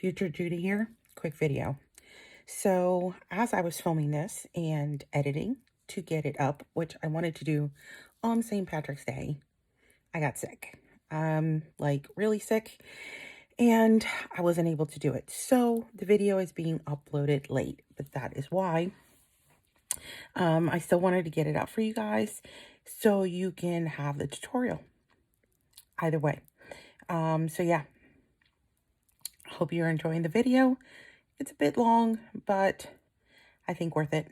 Future Judy here. Quick video. So, as I was filming this and editing to get it up, which I wanted to do on St. Patrick's Day, I got sick. Like really sick, and I wasn't able to do it. So, the video is being uploaded late, but that is why. I still wanted to get it out for you guys so you can have the tutorial. Either way. So yeah. Hope you're enjoying the video. It's a bit long, but I think worth it.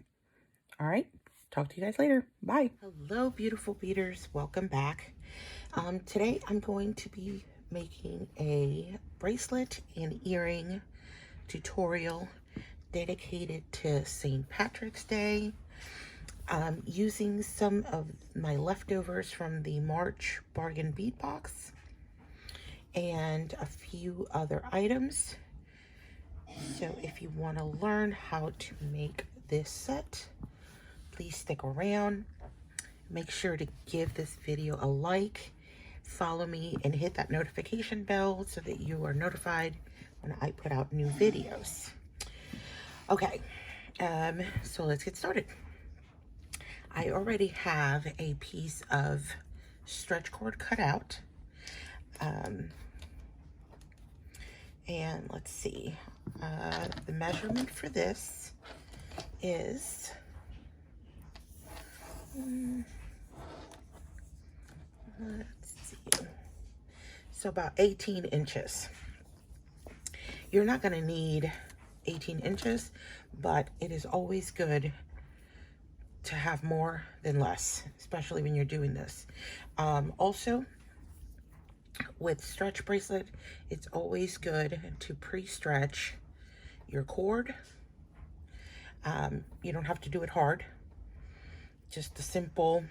All right, talk to you guys later. Bye. Hello, beautiful beaders. Welcome back. Today I'm going to be making a bracelet and earring tutorial dedicated to St. Patrick's Day. Using some of my leftovers from the March bargain bead box and a few other items. So if you want to learn how to make this set, please stick around. Make sure to give this video a like, follow me, and hit that notification bell so that you are notified when I put out new videos. Okay, so let's get started. I already have a piece of stretch cord cut out. And let's see, the measurement for this is let's see, so about 18 inches. You're not going to need 18 inches, but it is always good to have more than less, especially when you're doing this. Also, with stretch bracelet, it's always good to pre-stretch your cord. You don't have to do it hard, just a simple,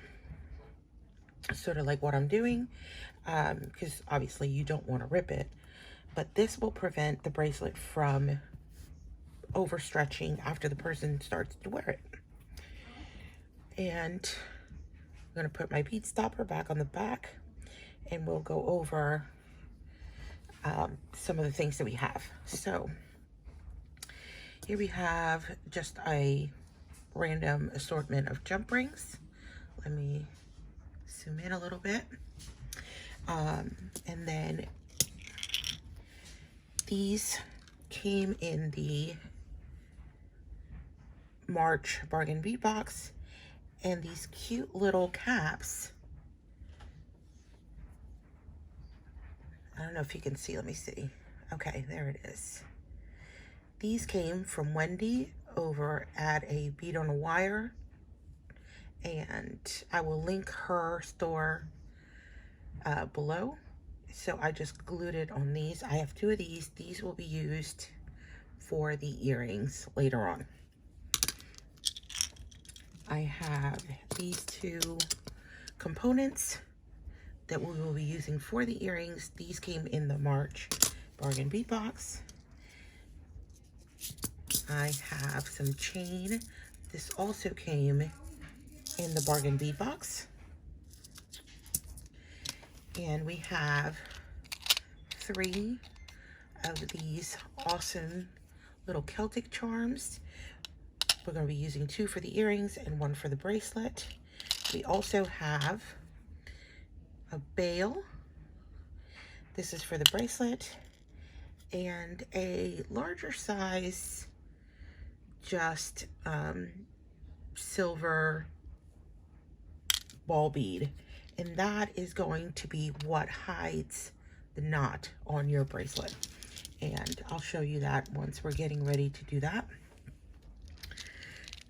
sort of like what I'm doing, because obviously you don't want to rip it, but this will prevent the bracelet from overstretching after the person starts to wear it. And I'm going to put my bead stopper back on the back, and we'll go over some of the things that we have. So here we have just a random assortment of jump rings. Let me zoom in a little bit. And then these came in the March bargain bead box, and these cute little caps. I don't know if you can see, let me see. Okay, there it is. These came from Wendy over at a Bead On A Wire, and I will link her store below. So I just glued it on these. I have two of these. These will be used for the earrings later on. I have these two components that we will be using for the earrings. These came in the March bargain bead box. I have some chain. This also came in the bargain bead box. And we have 3 of these awesome little Celtic charms. We're going to be using 2 for the earrings and 1 for the bracelet. We also have a bail. This is for the bracelet, and a larger size, just silver ball bead, and that is going to be what hides the knot on your bracelet, and I'll show you that once we're getting ready to do that.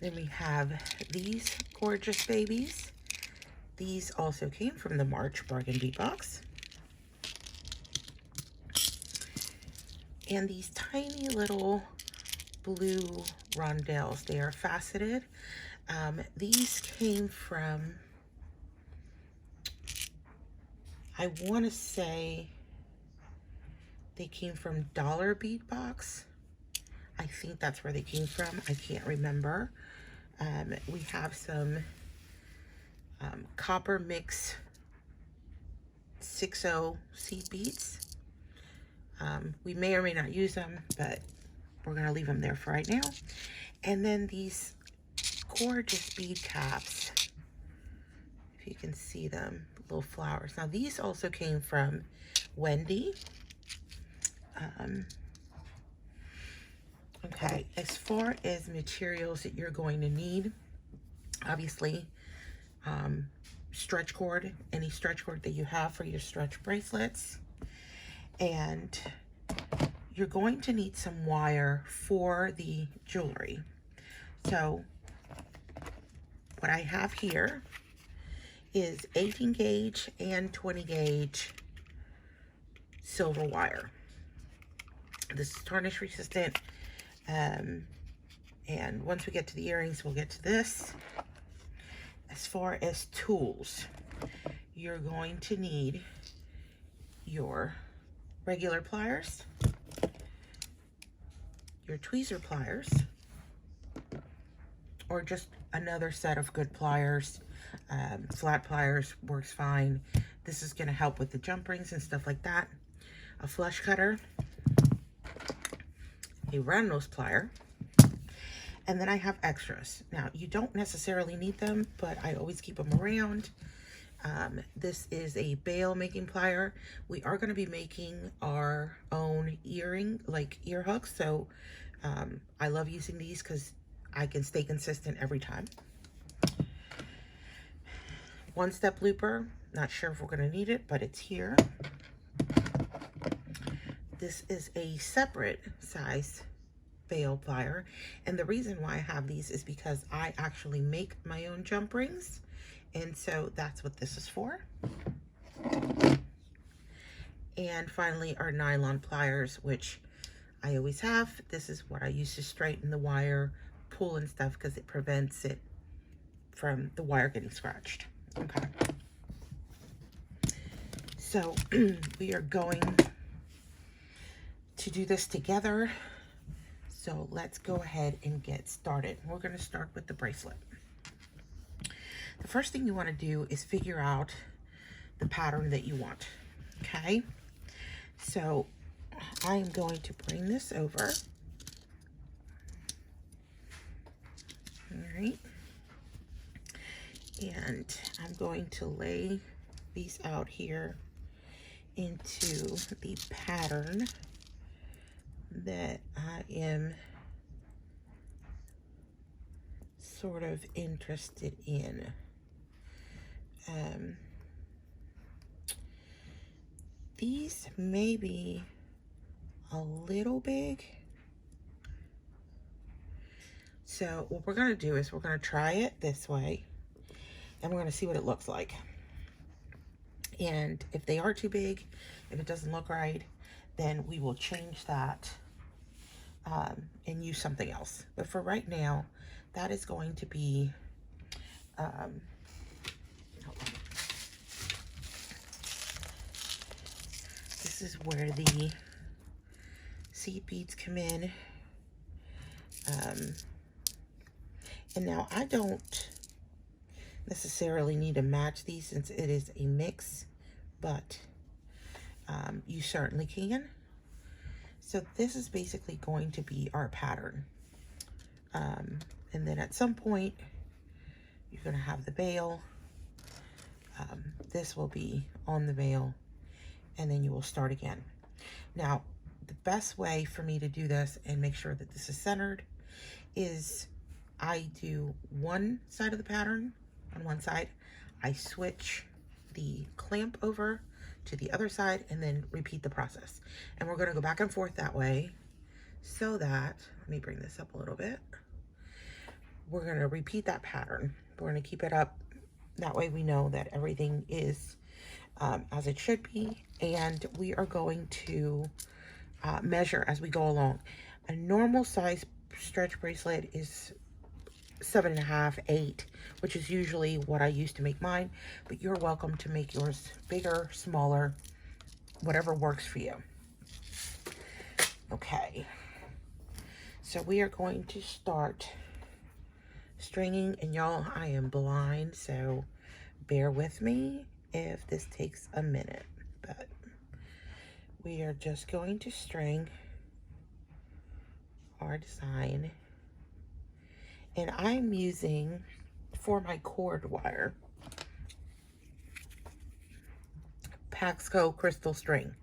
Then we have these gorgeous babies. These also came from the March bargain bead box. And these tiny little blue rondelles, they are faceted. These came from, I want to say they came from Dollar Bead Box. I think that's where they came from. I can't remember. We have some copper mix 60 seed beads. We may or may not use them, but we're going to leave them there for right now. And then these gorgeous bead caps, if you can see them, little flowers. Now these also came from Wendy. Okay, as far as materials that you're going to need, obviously, stretch cord, any stretch cord that you have for your stretch bracelets. And you're going to need some wire for the jewelry. So what I have here is 18 gauge and 20 gauge silver wire. This is tarnish resistant. And once we get to the earrings, we'll get to this. As far as tools, you're going to need your regular pliers, your tweezer pliers, or just another set of good pliers. Flat pliers works fine. This is going to help with the jump rings and stuff like that. A flush cutter, a round nose plier, and then I have extras. Now, you don't necessarily need them, but I always keep them around. This is a bail making plier. We are going to be making our own earring, like ear hooks, so I love using these because I can stay consistent every time. One step looper, not sure if we're going to need it, but it's here. This is a separate size bail plier, and the reason why I have these is because I actually make my own jump rings, and so that's what this is for. And finally, our nylon pliers, which I always have. This is what I use to straighten the wire, pull and stuff, because it prevents it from the wire getting scratched. Okay, so we are going to do this together. So let's go ahead and get started. We're going to start with the bracelet. The first thing you want to do is figure out the pattern that you want. Okay, so I am going to bring this over. All right. And I'm going to lay these out here into the pattern that I am sort of interested in. These may be a little big. So what we're going to do is we're going to try it this way, and we're going to see what it looks like. And if they are too big, if it doesn't look right, then we will change that and use something else. But for right now, that is going to be, this is where the seed beads come in. And now I don't necessarily need to match these since it is a mix, but you certainly can. So this is basically going to be our pattern. And then at some point, you're going to have the bail. This will be on the bail, and then you will start again. Now, the best way for me to do this and make sure that this is centered is I do one side of the pattern on one side. I switch the clamp over to the other side and then repeat the process. And we're going to go back and forth that way so that, let me bring this up a little bit. We're going to repeat that pattern. We're going to keep it up. That way we know that everything is as it should be. And we are going to measure as we go along. A normal size stretch bracelet is 7.5, 8, which is usually what I use to make mine, but you're welcome to make yours bigger, smaller, whatever works for you. Okay, so we are going to start stringing, and y'all, I am blind, so bear with me if this takes a minute, but we are just going to string our design. And I'm using, for my cord wire, Paxco crystal string.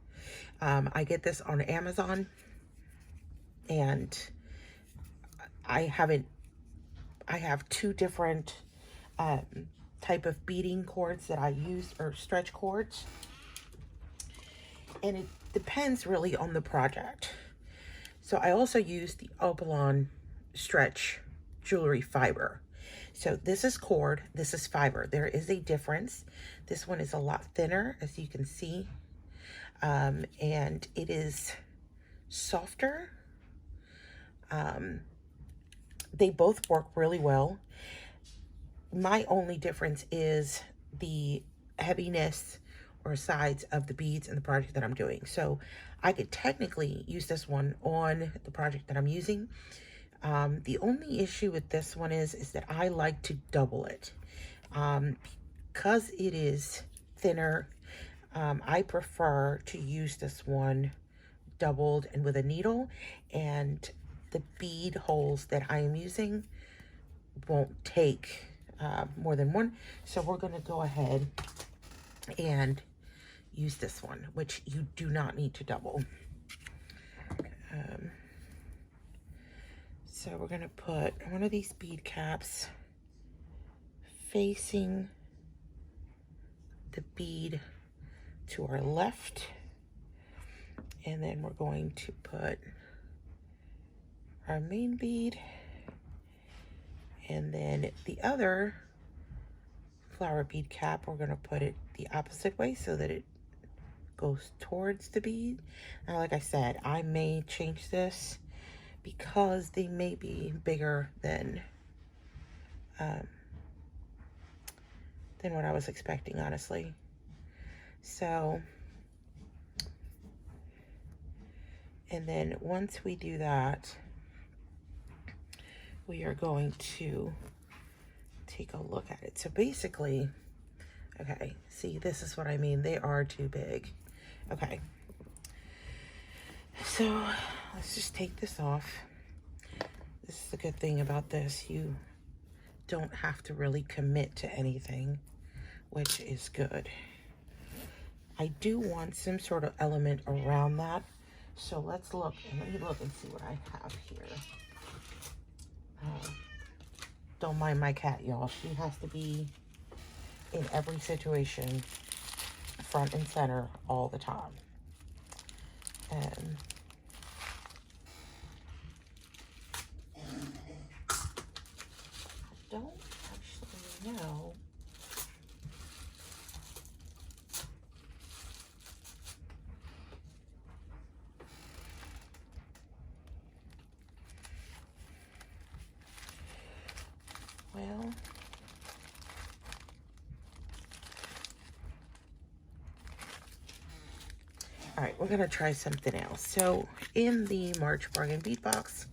I get this on Amazon, and I have two different type of beading cords that I use, or stretch cords, and it depends really on the project. So I also use the Opalon stretch jewelry fiber. So this is cord, this is fiber. There is a difference. This one is a lot thinner, as you can see, and it is softer. They both work really well. My only difference is the heaviness or size of the beads in the project that I'm doing. So I could technically use this one on the project that I'm using. The only issue with this one is that I like to double it. Because it is thinner, I prefer to use this one doubled and with a needle, and the bead holes that I am using won't take more than one. So we're going to go ahead and use this one, which you do not need to double. So we're going to put one of these bead caps facing the bead to our left, and then we're going to put our main bead, and then the other flower bead cap, we're going to put it the opposite way so that it goes towards the bead. Now, like I said, I may change this because they may be bigger than what I was expecting, honestly. So, and then once we do that, we are going to take a look at it. So basically, okay, see, this is what I mean. They are too big. Okay. So let's just take this off. This is the good thing about this. You don't have to really commit to anything, which is good. I do want some sort of element around that. So let's look, and let me look and see what I have here. Don't mind my cat, y'all. She has to be in every situation, front and center all the time. And I don't actually know. Well, all right, we're gonna try something else. So in the March bargain bead box,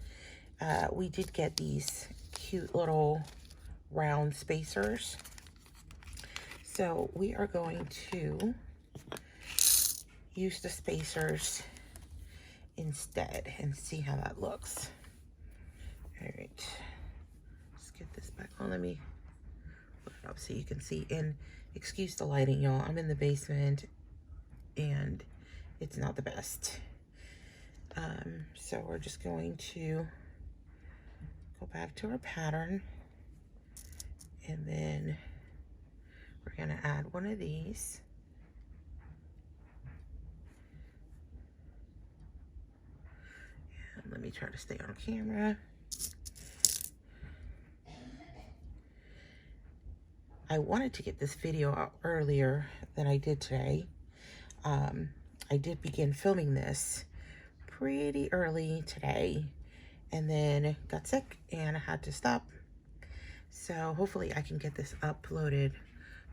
we did get these cute little round spacers. So we are going to use the spacers instead and see how that looks. All right, let's get this back on. Let me put it up so you can see. And excuse the lighting, y'all. I'm in the basement and it's not the best. So we're just going to go back to our pattern, and then we're going to add one of these. And let me try to stay on camera. I wanted to get this video out earlier than I did today. I did begin filming this pretty early today, and then got sick and I had to stop. So hopefully I can get this uploaded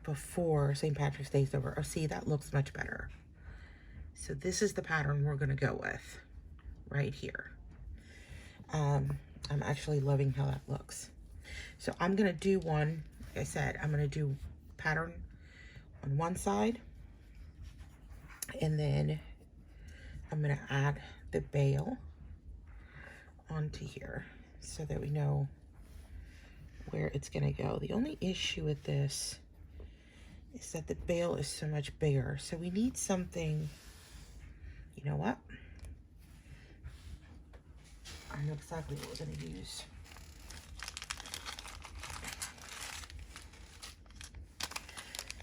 before St. Patrick's Day is over. Oh, see, that looks much better. So this is the pattern we're gonna go with right here. I'm actually loving how that looks. So I'm gonna do one, like I said, I'm gonna do pattern on one side, and then I'm going to add the bail onto here so that we know where it's going to go. The only issue with this is that the bail is so much bigger. So we need something, you know what? I know exactly what we're going to use.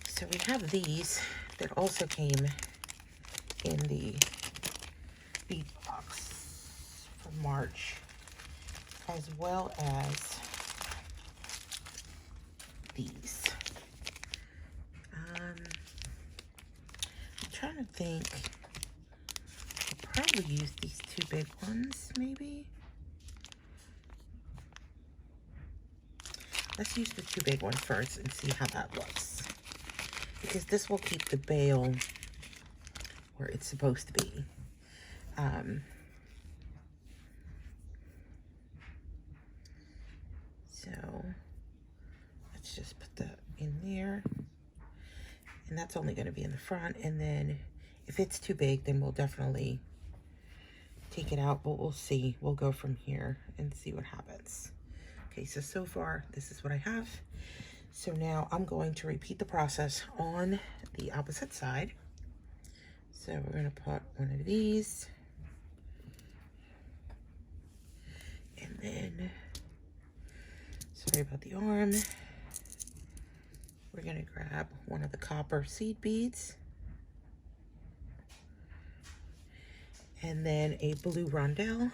So we have these that also came in the bead box for March, as well as these. I'm trying to think. I'll probably use these two big ones, maybe. Let's use the two big ones first and see how that looks, because this will keep the bail where it's supposed to be. So let's just put that in there, and that's only going to be in the front, and then if it's too big, then we'll definitely take it out, but we'll see. We'll go from here and see what happens. Okay, so far this is what I have. So now I'm going to repeat the process on the opposite side. So we're going to put one of these, and then, sorry about the arm, we're going to grab one of the copper seed beads, and then a blue rondelle,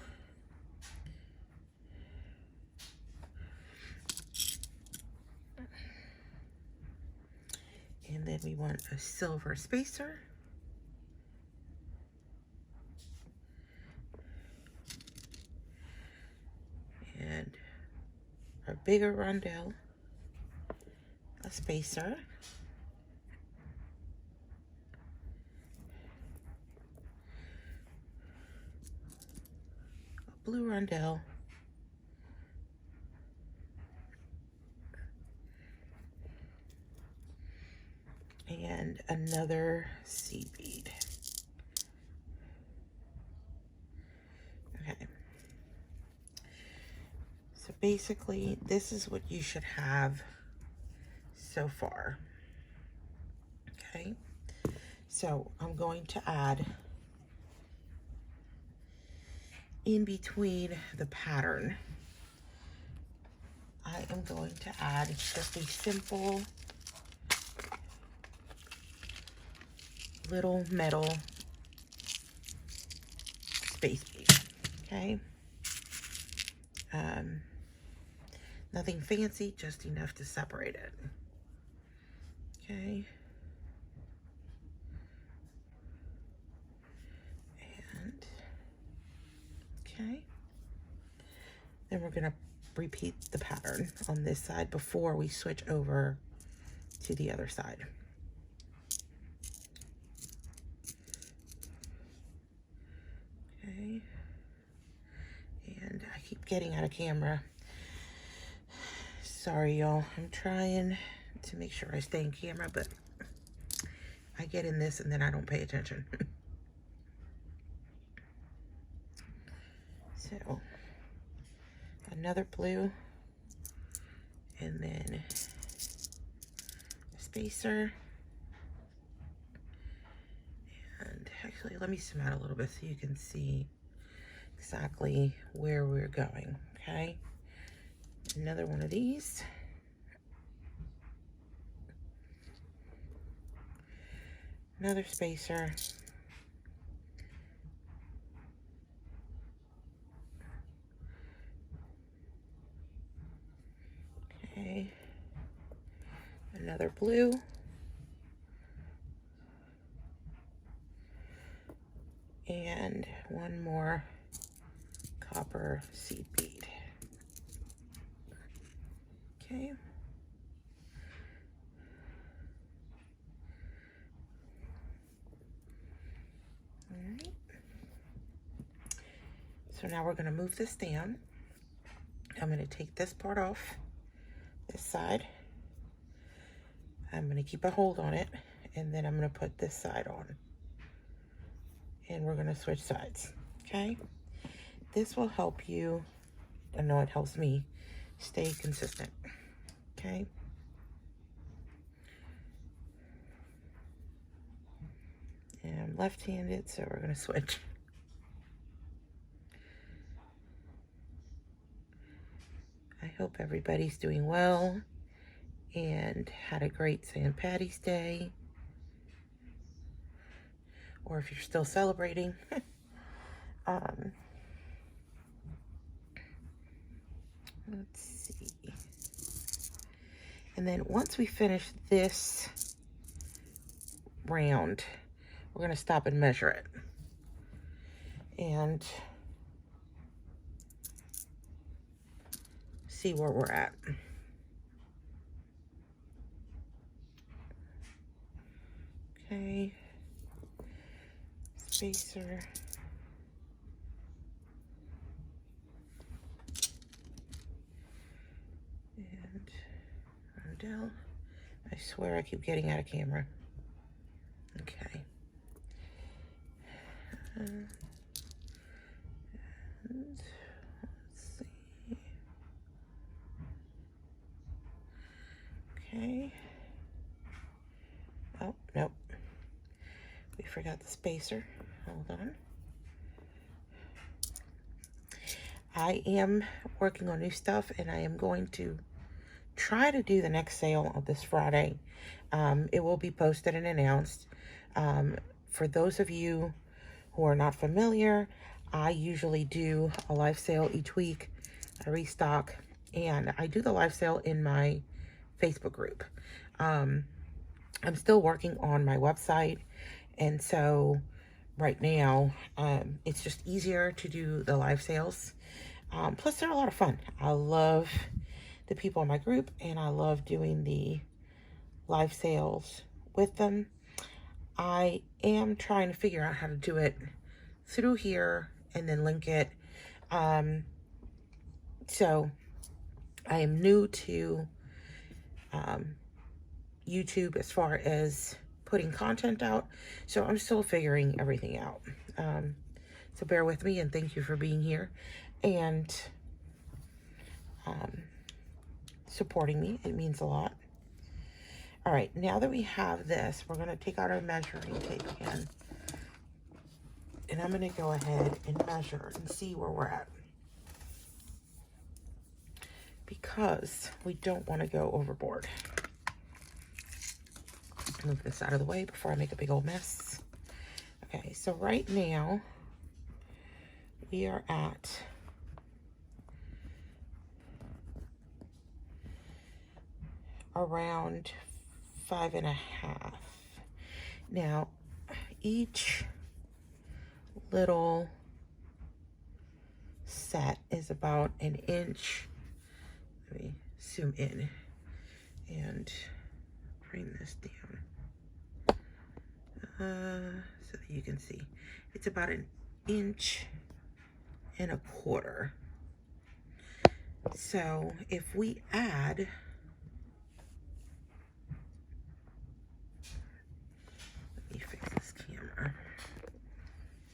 and then we want a silver spacer, and our bigger rondelle, a spacer, a blue rondelle, and another seed bead. Okay. So basically, this is what you should have so far. Okay. So I'm going to add in between the pattern. I am going to add just a simple little metal space bead, okay? Nothing fancy, just enough to separate it, okay? And, okay. Then we're gonna repeat the pattern on this side before we switch over to the other side. Okay, and I keep getting out of camera. Sorry, y'all. I'm trying to make sure I stay in camera, but I get in this and then I don't pay attention. So, another blue, and then a spacer. And actually, let me zoom out a little bit so you can see exactly where we're going, okay? Another one of these. Another spacer. Okay. Another blue. And one more copper seed bead. Okay. All right. So now we're going to move this down. I'm going to take this part off, this side. I'm going to keep a hold on it, and then I'm going to put this side on. and we're going to switch sides. Okay, this will help you. I know it helps me stay consistent. Okay, and I'm left-handed, so we're going to switch. I hope everybody's doing well and had a great St. Patty's Day, or if you're still celebrating. Let's see. And then once we finish this round, we're going to stop and measure it. And see where we're at. Okay. Spacer. And Rondell. I swear I keep getting out of camera. Okay. And let's see. Okay. Oh, nope. We forgot the spacer. Hold on. I am working on new stuff, and I am going to try to do the next sale of this Friday. It will be posted and announced. For those of you who are not familiar, I usually do a live sale each week. I restock, and I do the live sale in my Facebook group. I'm still working on my website, and so right now it's just easier to do the live sales. Plus they're a lot of fun. I love the people in my group, and I love doing the live sales with them. I am trying to figure out how to do it through here and then link it. So I am new to YouTube as far as putting content out, so I'm still figuring everything out. So bear with me, and thank you for being here and supporting me. It means a lot. All right, now that we have this, we're going to take out our measuring tape again, and I'm going to go ahead and measure and see where we're at, because we don't want to go overboard. Move this out of the way before I make a big old mess. Okay, so right now we are at around 5.5. Now, each little set is about an inch. Let me zoom in and bring this down so that you can see. It's about 1.25 inches. So if we add, let me fix this camera.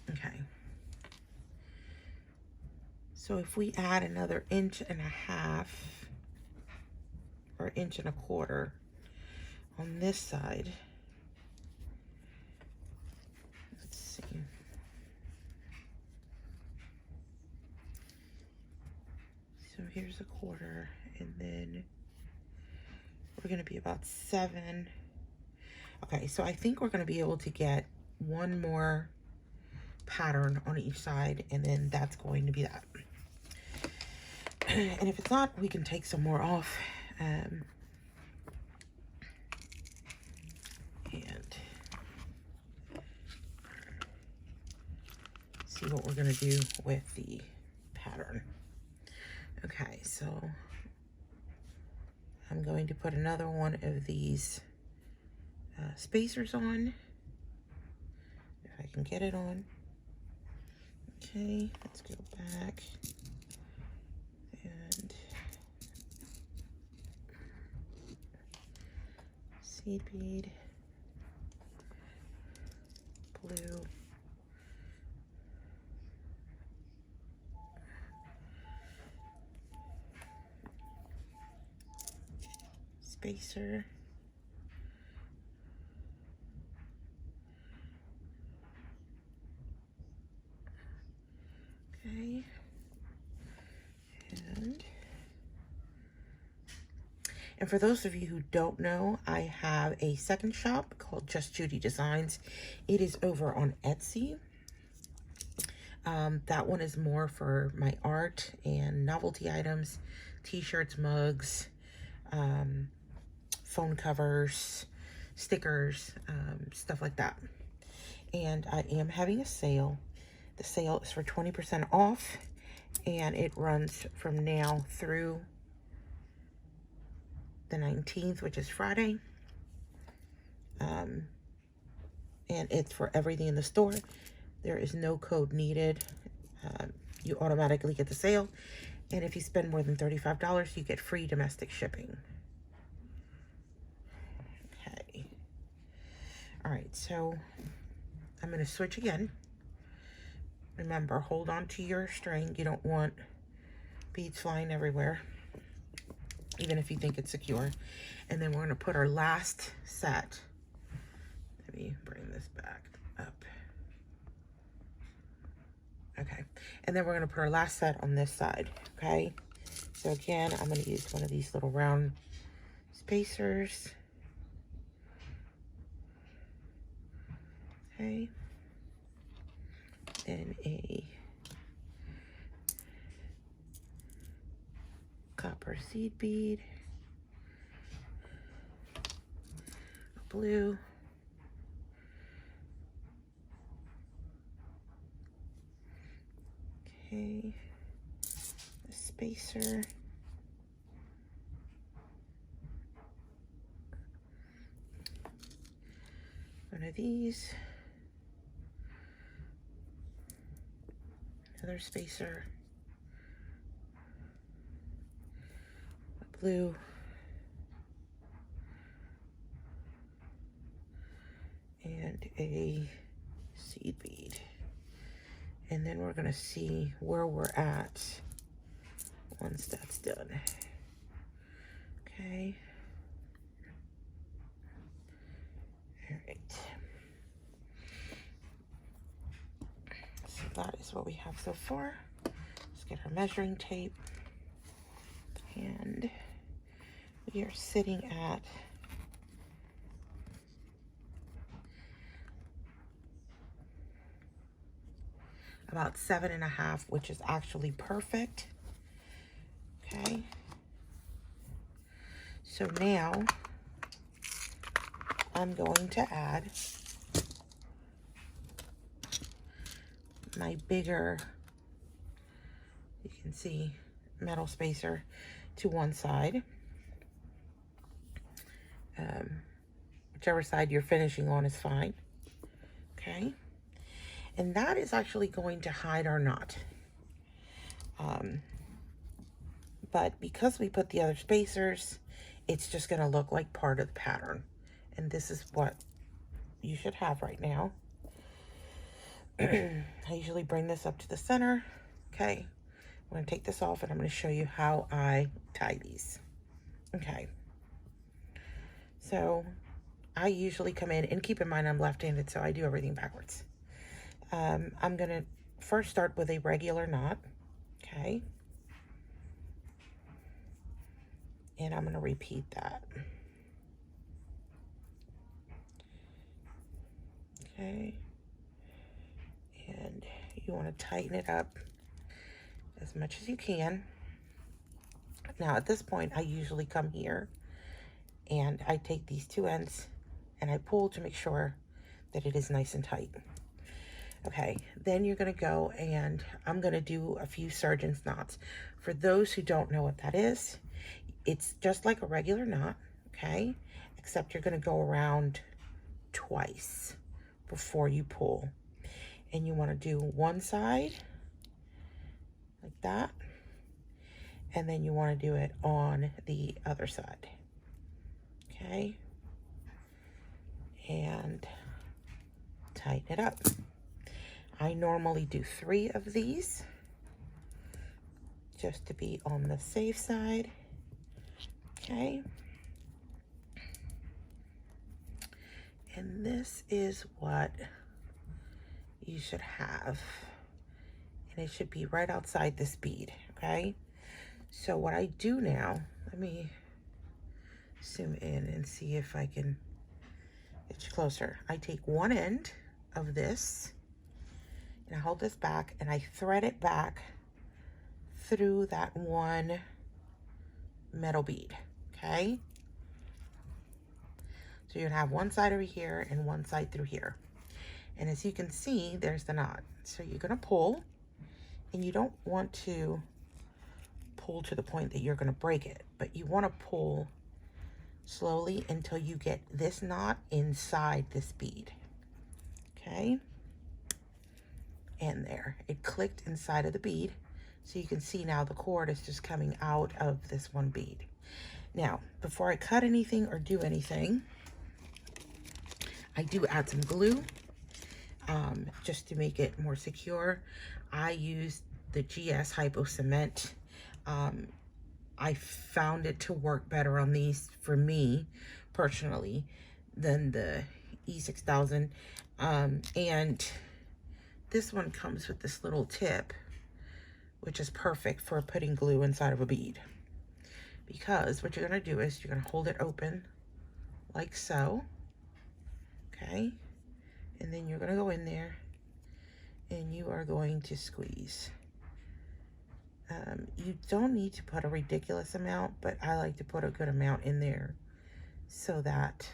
Okay. So if we add another 1.5 inches or 1.25 inches on this side, let's see. So here's 1/4, and then we're going to be about 7. Okay, so I think we're going to be able to get one more pattern on each side, and then that's going to be that. And if it's not, we can take some more off. And see what we're going to do with the pattern. Okay, so I'm going to put another one of these spacers on, if I can get it on. Okay, let's go back and seed bead, blue, spacer. Okay. And for those of you who don't know, I have a second shop called Just Judy Designs. It is over on Etsy. That one is more for my art and novelty items, t-shirts, mugs, phone covers, stickers, stuff like that. And I am having a sale. The sale is for 20% off, and it runs from now through the 19th, which is Friday. And it's for everything in the store. There is no code needed. You automatically get the sale. And if you spend more than $35, you get free domestic shipping. Okay. All right, so I'm going to switch again. Remember, hold on to your string. You don't want beads flying everywhere, even if you think it's secure. And then we're going to put our last set. Let me bring this back up. Okay, and then we're going to put our last set on this side. Okay, so again, I'm going to use one of these little round spacers. Okay, and a copper seed bead, a blue, okay, a spacer, one of these, another spacer, a blue, and a seed bead. And then we're going to see where we're at once that's done. Okay. All right. So that is what we have so far. Let's get our measuring tape. And we are sitting at about 7.5, which is actually perfect. Okay. So now I'm going to add my bigger, you can see, metal spacer to one side. Whichever side you're finishing on is fine. Okay. And that is actually going to hide our knot. But because we put the other spacers, it's just going to look like part of the pattern. And this is what you should have right now. I usually bring this up to the center. Okay. I'm going to take this off and I'm going to show you how I tie these. Okay. So I usually come in, and keep in mind I'm left-handed, so I do everything backwards. I'm going to first start with a regular knot. Okay. And I'm going to repeat that. Okay. And you want to tighten it up as much as you can. Now at this point, I usually come here and I take these two ends and I pull to make sure that it is nice and tight. Okay, then you're going to go and I'm going to do a few surgeon's knots. For those who don't know what that is, it's just like a regular knot, okay? Except you're going to go around twice before you pull. And you want to do one side like that. And then you want to do it on the other side. Okay? And tighten it up. I normally do 3 of these just to be on the safe side. Okay. And this is what you should have. And it should be right outside this bead, okay? So what I do now, let me zoom in and see if I can get you closer. I take one end of this and I hold this back and I thread it back through that one metal bead, okay? So you're gonna have one side over here and one side through here. And as you can see, there's the knot. So you're gonna pull, and you don't want to pull to the point that you're gonna break it, but you wanna pull slowly until you get this knot inside this bead, okay? And there, it clicked inside of the bead. So you can see now the cord is just coming out of this one bead. Now, before I cut anything or do anything, I do add some glue just to make it more secure. I use the GS Hypo Cement. I found it to work better on these for me personally than the E6000. And this one comes with this little tip, which is perfect for putting glue inside of a bead. Because what you're gonna do is you're gonna hold it open like so. Okay, and then you're gonna go in there and you are going to squeeze. You don't need to put a ridiculous amount, but I like to put a good amount in there so that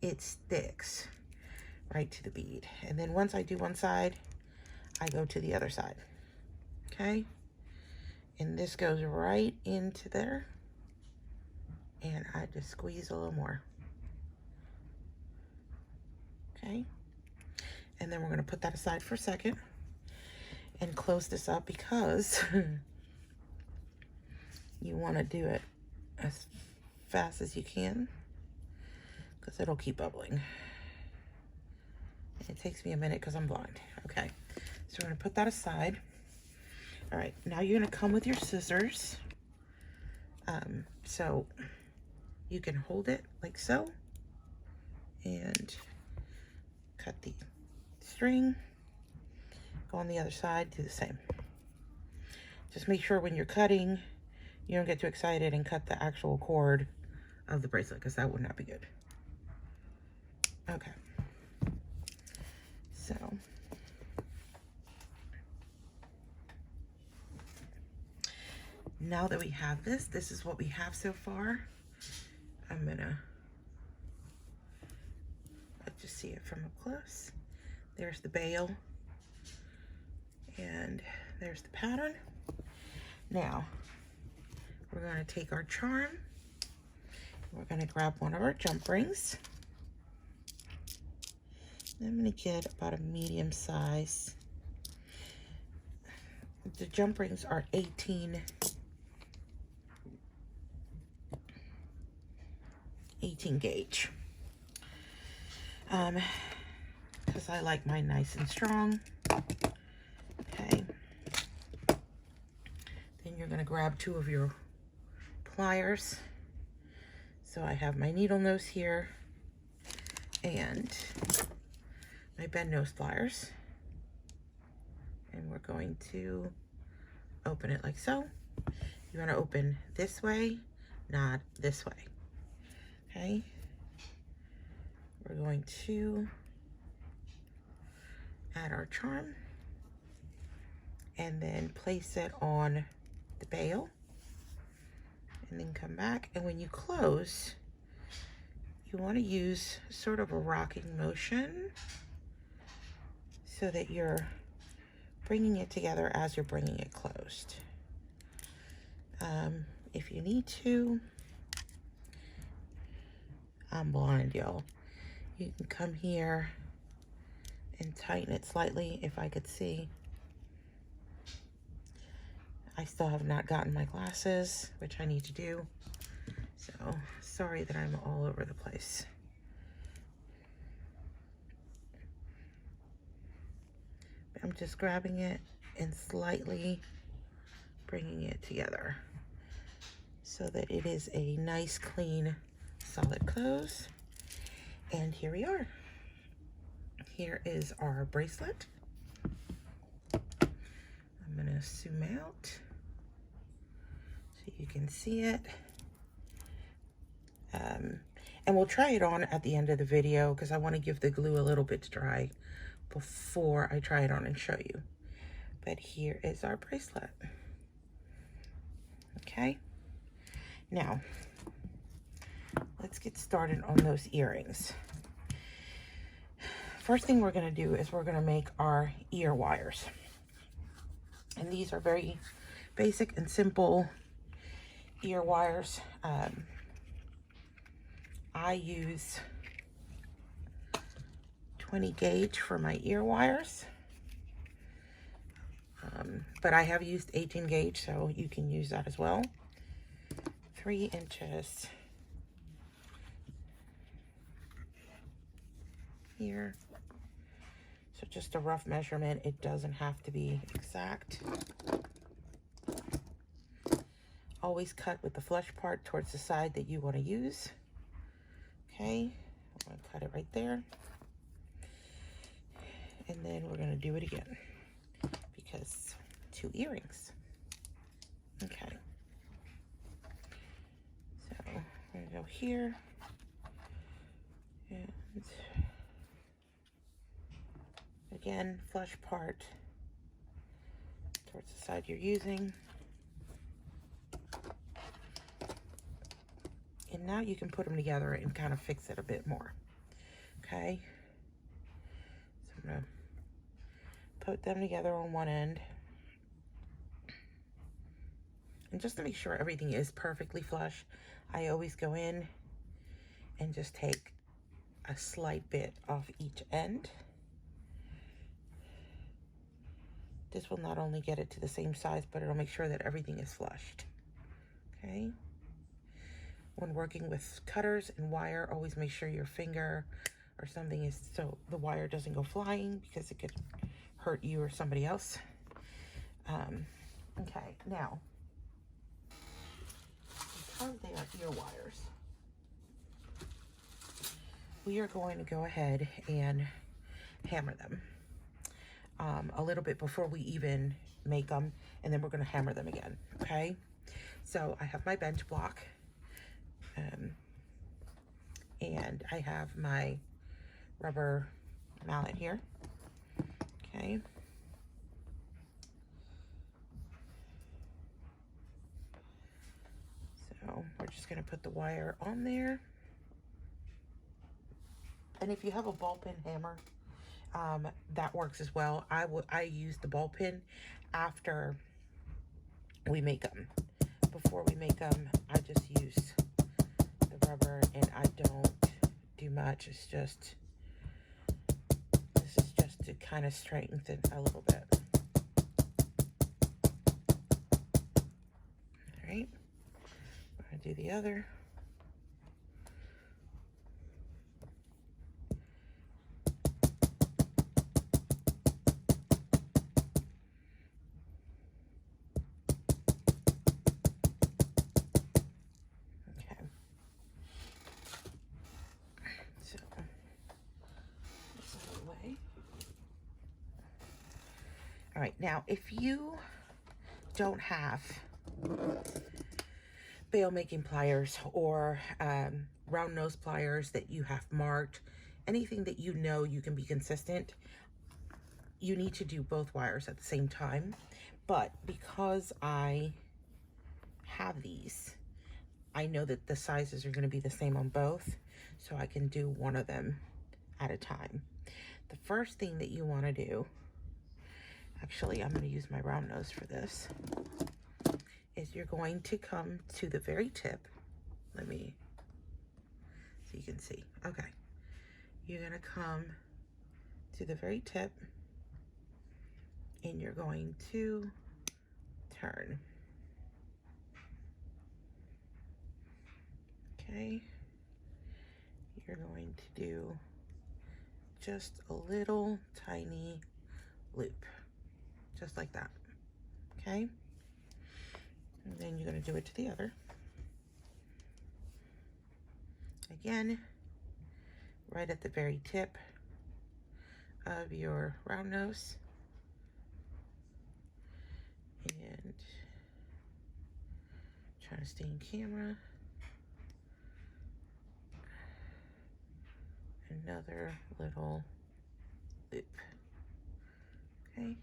it sticks right to the bead. And then once I do one side, I go to the other side, okay? And this goes right into there, and I just squeeze a little more. Okay, and then we're going to put that aside for a second and close this up because you want to do it as fast as you can because it'll keep bubbling. It takes me a minute because I'm blind. Okay, so we're going to put that aside. All right, now you're going to come with your scissors. So you can hold it like so and cut the string, go on the other side, do the same. Just make sure when you're cutting, you don't get too excited and cut the actual cord of the bracelet, because that would not be good. Okay. So, now that we have this is what we have so far. I'm gonna just see it from up close. There's the bail and there's the pattern. Now we're going to take our charm, we're going to grab one of our jump rings. I'm going to get about a medium size. The jump rings are 18 gauge. Because I like mine nice and strong. Okay. Then you're going to grab two of your pliers. So I have my needle nose here and my bend nose pliers. And we're going to open it like so. You want to open this way, not this way. Okay. We're going to add our charm and then place it on the bail and then come back. And when you close, you want to use sort of a rocking motion so that you're bringing it together as you're bringing it closed. If you need to, I'm blind, y'all. You can come here and tighten it slightly if I could see. I still have not gotten my glasses, which I need to do. So sorry that I'm all over the place. But I'm just grabbing it and slightly bringing it together so that it is a nice, clean, solid close. And here we are. Here is our bracelet. I'm gonna zoom out so you can see it. And we'll try it on at the end of the video because I want to give the glue a little bit to dry before I try it on and show you. But here is our bracelet. Okay, now let's get started on those earrings. First thing we're going to do is we're going to make our ear wires. And these are very basic and simple ear wires. I use 20 gauge for my ear wires. But I have used 18 gauge, so you can use that as well. 3 inches here. So just a rough measurement. It doesn't have to be exact. Always cut with the flush part towards the side that you want to use. Okay, I'm going to cut it right there. And then we're going to do it again because 2 earrings. Okay. So we're going to go here. And again, flush part towards the side you're using. And now you can put them together and kind of fix it a bit more. Okay. So I'm going to put them together on one end. And just to make sure everything is perfectly flush, I always go in and just take a slight bit off each end. This will not only get it to the same size, but it'll make sure that everything is flushed. Okay. When working with cutters and wire, always make sure your finger or something is so the wire doesn't go flying because it could hurt you or somebody else. Okay, now, because they are ear wires, we are going to go ahead and hammer them a little bit before we even make them, and then we're going to hammer them again. Okay, so I have my bench block. And I have my rubber mallet here. Okay. So we're just going to put the wire on there. And if you have a ball peen hammer, that works as well. I use the ball peen after we make them. Before we make them, I just use the rubber, and I don't do much. It's just, this is just to kind of strengthen a little bit. All right, we're gonna do the other. All right, now if you don't have bail making pliers or round nose pliers that you have marked, anything that you know you can be consistent, you need to do both wires at the same time. But because I have these, I know that the sizes are going to be the same on both, so I can do one of them at a time. The first thing that you want to do, actually, I'm going to use my round nose for this, is you're going to come to the very tip. Let me, so you can see. Okay. You're going to come to the very tip, and you're going to turn. Okay. You're going to do just a little tiny loop. Just like that, okay? And then you're gonna do it to the other. Again, right at the very tip of your round nose. And trying to stay in camera. Another little loop. Okay.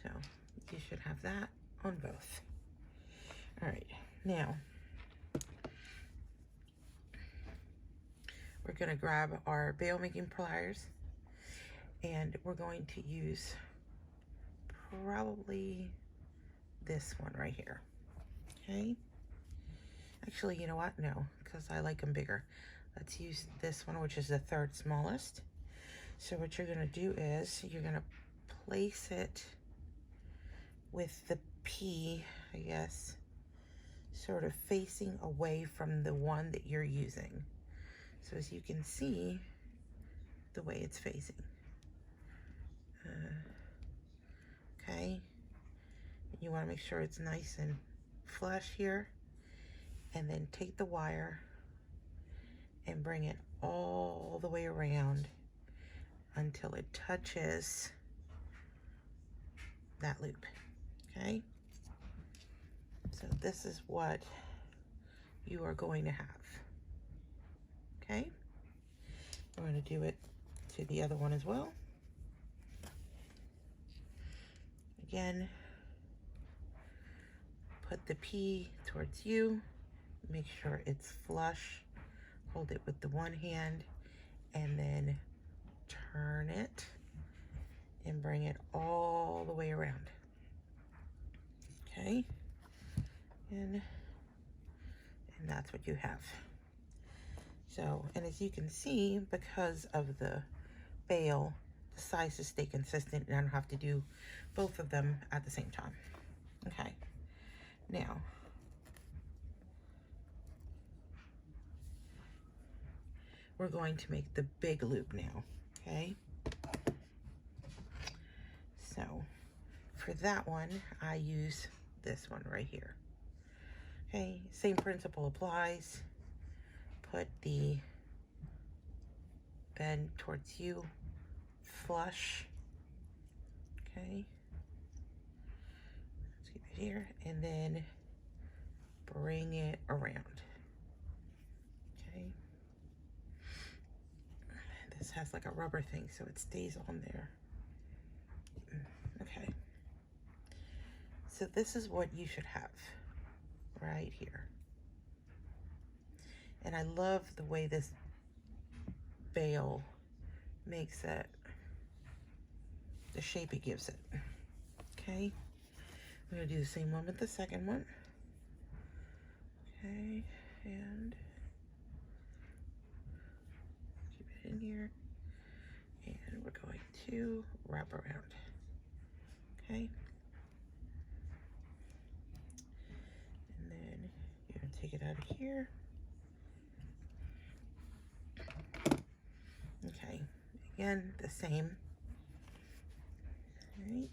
So you should have that on both. All right, now we're gonna grab our bail making pliers and we're going to use probably this one right here. Okay. Actually, you know what? No, because I like them bigger. Let's use this one, which is the third smallest. So what you're gonna do is you're gonna place it with the P, I guess, sort of facing away from the one that you're using. So as you can see, the way it's facing. Okay, you want to make sure it's nice and flush here, and then take the wire and bring it all the way around until it touches that loop. Okay, so this is what you are going to have. Okay, we're going to do it to the other one as well. Again, put the P towards you, make sure it's flush, hold it with the one hand, and then turn it and bring it all the way around. Okay, and that's what you have. So, and as you can see, because of the bail, the sizes stay consistent and I don't have to do both of them at the same time. Okay, now we're going to make the big loop now. Okay, so for that one I use this one right here. Okay, same principle applies. Put the bend towards you, flush. Okay, let's keep it here, and then bring it around. Okay, this has like a rubber thing so it stays on there. Okay, so this is what you should have right here. And I love the way this bail makes it, the shape it gives it. Okay, I'm gonna do the same one with the second one. Okay, and keep it in here, and we're going to wrap around. Okay, and then you're gonna take it out of here. Okay, again, the same. All right,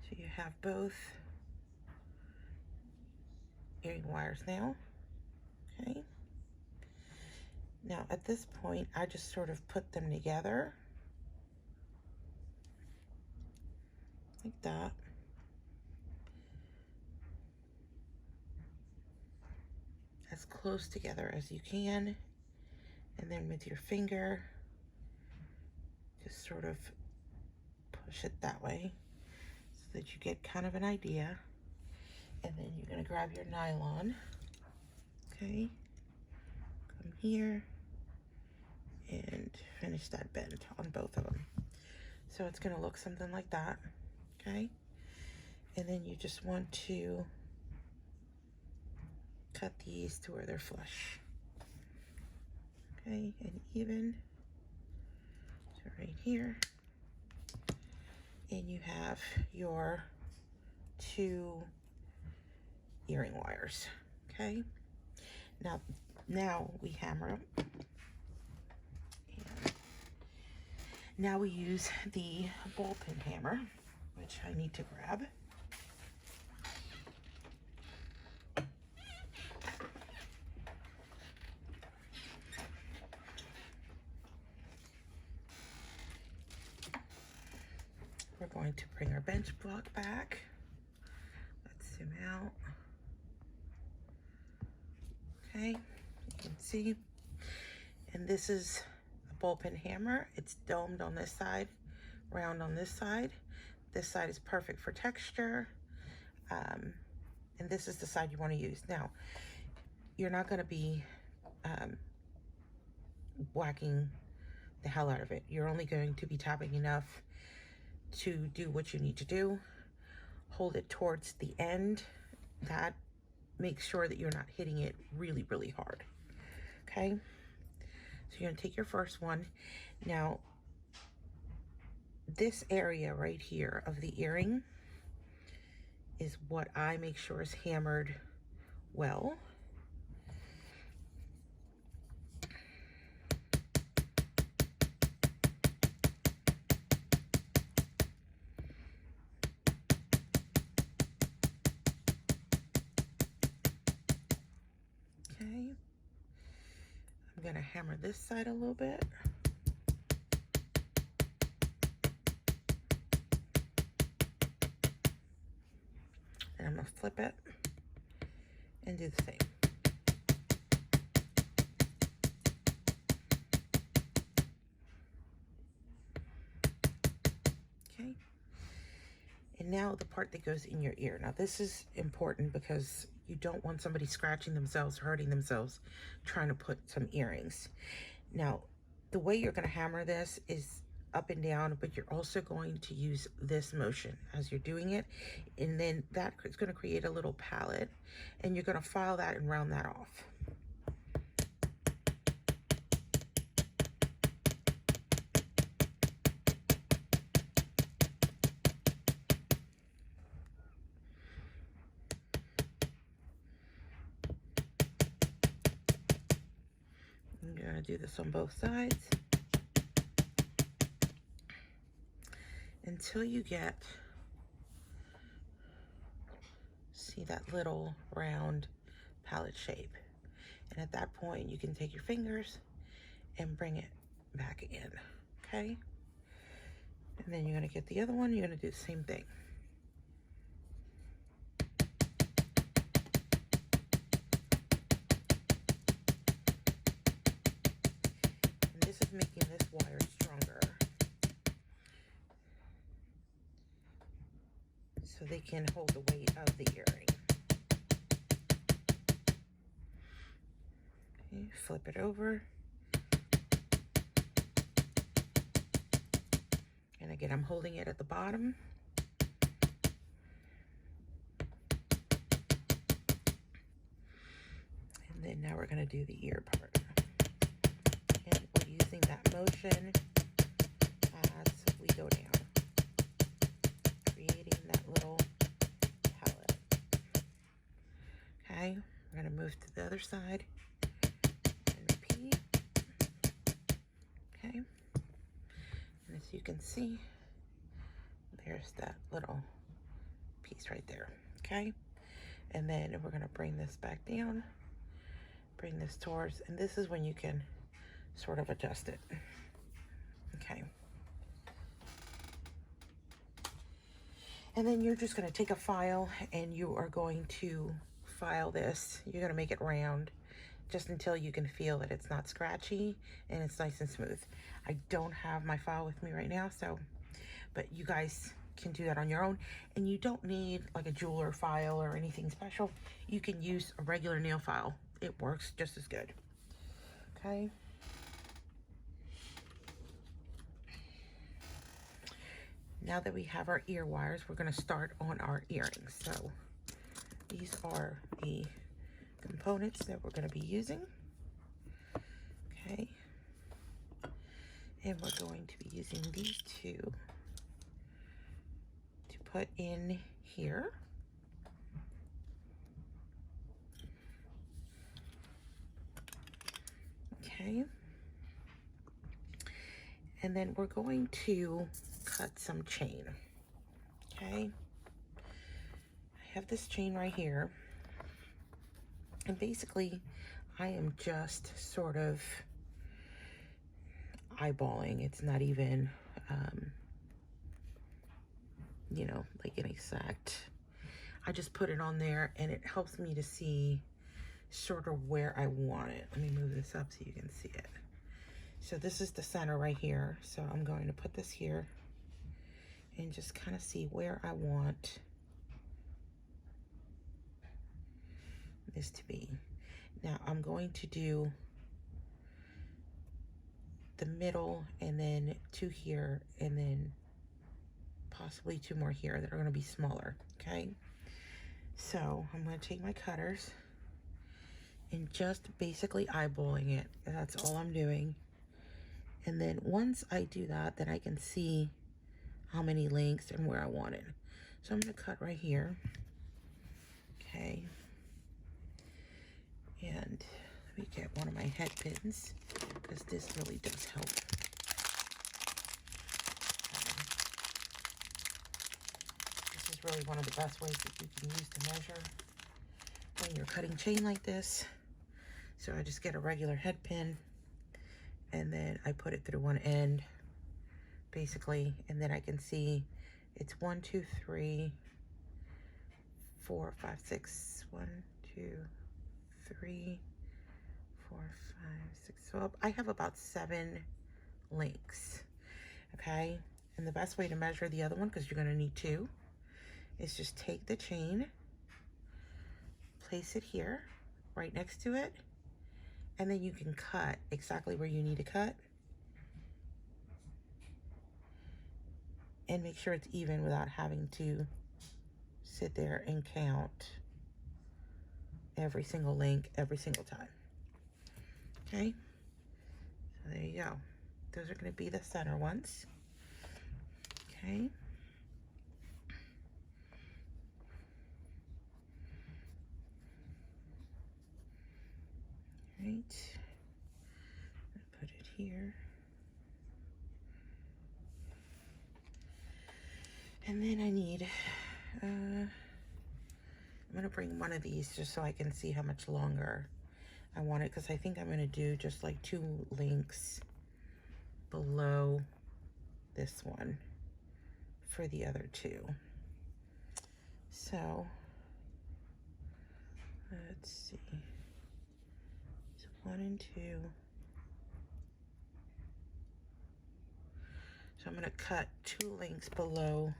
so you have both earring wires now. Okay, now at this point I just sort of put them together like that. As close together as you can, and then with your finger just sort of push it that way so that you get kind of an idea. And then you're going to grab your nylon. Okay, come here and finish that bend on both of them. So it's going to look something like that. Okay, and then you just want to cut these to where they're flush. Okay, and even. So right here, and you have your two earring wires. Okay, now we hammer them. And now we use the ball peen hammer, which I need to grab. going to bring our bench block back. Let's zoom out. Okay, you can see. And this is a ball peen hammer. It's domed on this side, round on this side. This side is perfect for texture. And this is the side you want to use. Now, you're not going to be whacking the hell out of it. You're only going to be tapping enough to do what you need to do. Hold it towards the end. That makes sure that you're not hitting it really, really hard. Okay? So you're going to take your first one. Now, this area right here of the earring is what I make sure is hammered well. Okay. I'm going to hammer this side a little bit. And I'm going to flip it and do the same. Okay. And now the part that goes in your ear. Now this is important because you don't want somebody scratching themselves, hurting themselves, trying to put some earrings. Now, the way you're going to hammer this is up and down, but you're also going to use this motion as you're doing it. And then that is going to create a little palette, and you're going to file that and round that off. I'm going to do this on both sides until you get, see that little round palette shape. And at that point, you can take your fingers and bring it back in, okay? And then you're going to get the other one, you're going to do the same thing. This is making this wire stronger so they can hold the weight of the earring. Okay, flip it over. And again, I'm holding it at the bottom. And then now we're going to do the ear part. And we're using that motion as we go down, creating that little palette. Okay, we're going to move to the other side and repeat. Okay, and as you can see, there's that little piece right there. Okay, and then we're going to bring this back down, bring this towards, and this is when you can sort of adjust it. Okay. And then you're just going to take a file and you are going to file this. You're going to make it round just until you can feel that it's not scratchy and it's nice and smooth. I don't have my file with me right now, so, but you guys can do that on your own. And you don't need like a jeweler file or anything special. You can use a regular nail file. It works just as good. Okay. Now that we have our ear wires, we're going to start on our earrings. So these are the components that we're going to be using. Okay. And we're going to be using these two to put in here. Okay. And then we're going to cut some chain. Okay. I have this chain right here. And basically, I am just sort of eyeballing. It's not even you know, like an exact, I just put it on there and it helps me to see sort of where I want it. Let me move this up so you can see it. So this is the center right here. So I'm going to put this here and just kind of see where I want this to be. Now I'm going to do the middle and then 2 here and then possibly 2 more here that are going to be smaller. Okay, so I'm going to take my cutters and just basically eyeballing it. That's all I'm doing. And then once I do that, then I can see how many lengths and where I want it. So I'm going to cut right here. Okay, and let me get one of my head pins because this really does help. This is really one of the best ways that you can use to measure when you're cutting chain like this. So I just get a regular head pin and then I put it through one end basically, and then I can see it's 1, 2, 3, 4, 5, 6, 1, 2, 3, 4, 5, 6. So I have about 7 links. Okay, and the best way to measure the other one, because you're going to need 2, is just take the chain, place it here right next to it, and then you can cut exactly where you need to cut and make sure it's even without having to sit there and count every single link every single time. Okay, so there you go. Those are going to be the center ones. Okay, right, put it here. And then I need, I'm going to bring one of these just so I can see how much longer I want it, because I think I'm going to do just like 2 links below this one for the other 2. So let's see. So 1 and 2. So I'm going to cut 2 links below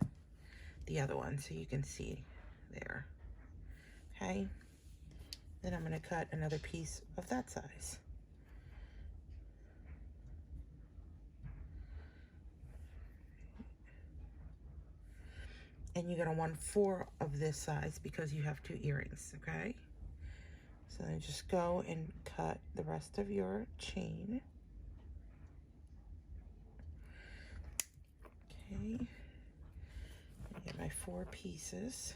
the other one so you can see there. Okay, then I'm going to cut another piece of that size. And you're going to want 4 of this size because you have 2 earrings. Okay, so then just go and cut the rest of your chain. Okay, I get my 4 pieces.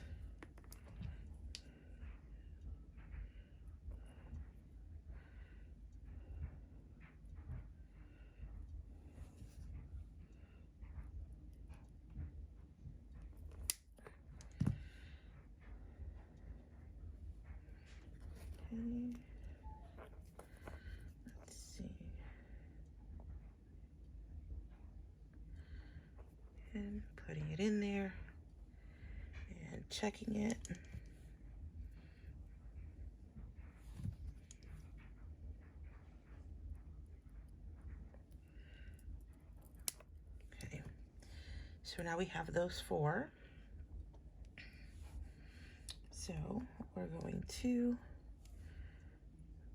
Okay, let's see. And putting it in there and checking it. Okay, so now we have those 4. So we're going to,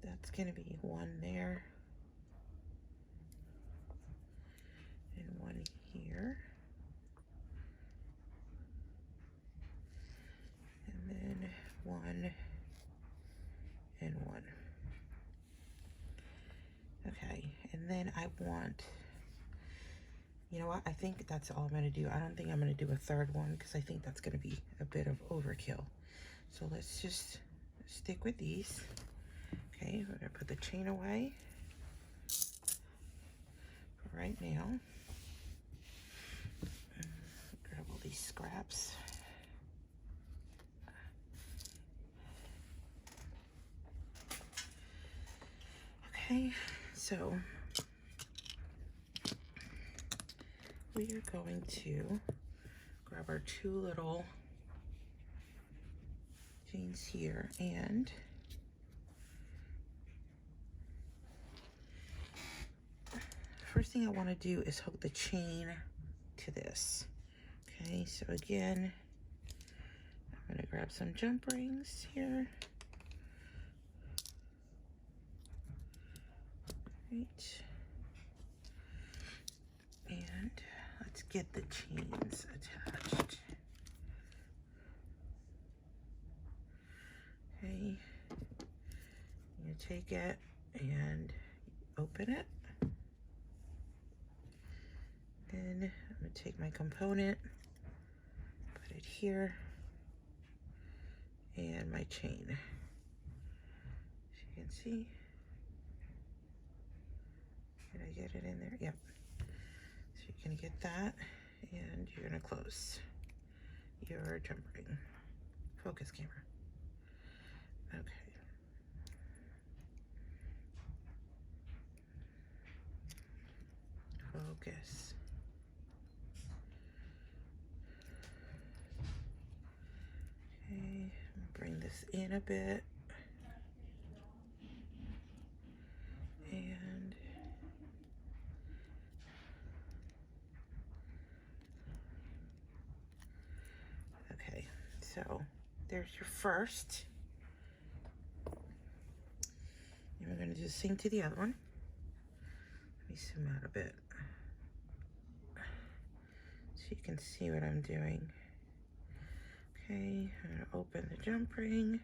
that's going to be 1 there and 1 here. And then 1 and 1. Okay, and then I want, you know what, I think that's all I'm going to do. I don't think I'm going to do a 3rd one because I think that's going to be a bit of overkill. So let's just stick with these. Okay, we're going to put the chain away for right now. Grab all these scraps. Okay, so we are going to grab our two little chains here, and first thing I want to do is hook the chain to this. Okay, so again, I'm going to grab some jump rings here. Right. And let's get the chains attached. Okay, you take it and open it. Then I'm going to take my component, put it here, and my chain. As you can see, did I get it in there? Yep. So you're going to get that, and you're going to close your jump ring. Focus camera. Okay. Focus. Okay, bring this in a bit. And okay, so there's your first. And we're going to do the same to the other one. Let me zoom out a bit so you can see what I'm doing. Okay, I'm going to open the jump ring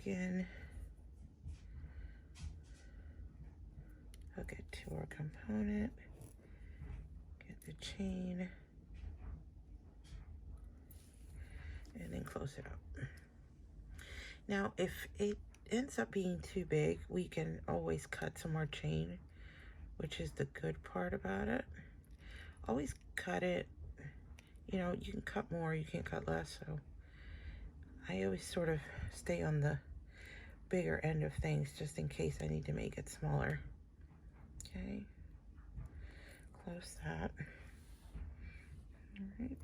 again, hook it to our component, get the chain, and then close it up. Now, if it ends up being too big, we can always cut some more chain, which is the good part about it. Always cut it. You know, you can cut more, you can cut less, so I always sort of stay on the bigger end of things just in case I need to make it smaller. Okay, close that. All right.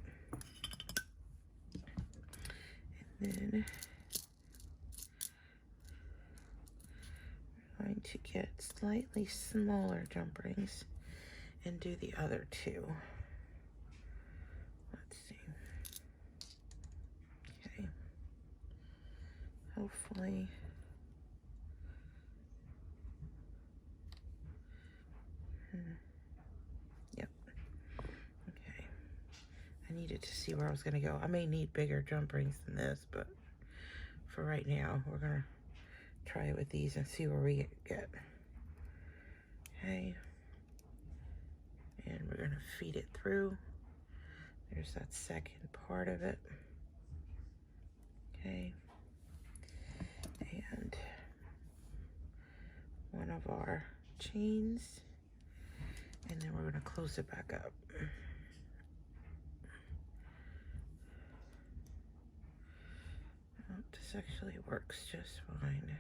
And then we're going to get slightly smaller jump rings and do the other two. Let's see. Okay. Hopefully. Yep. Okay. I needed to see where I was going to go. I may need bigger jump rings than this, but for right now, we're going to try it with these and see where we get. Okay. And we're going to feed it through. There's that second part of it. Okay. And one of our chains. And then we're going to close it back up. Oh, this actually works just fine.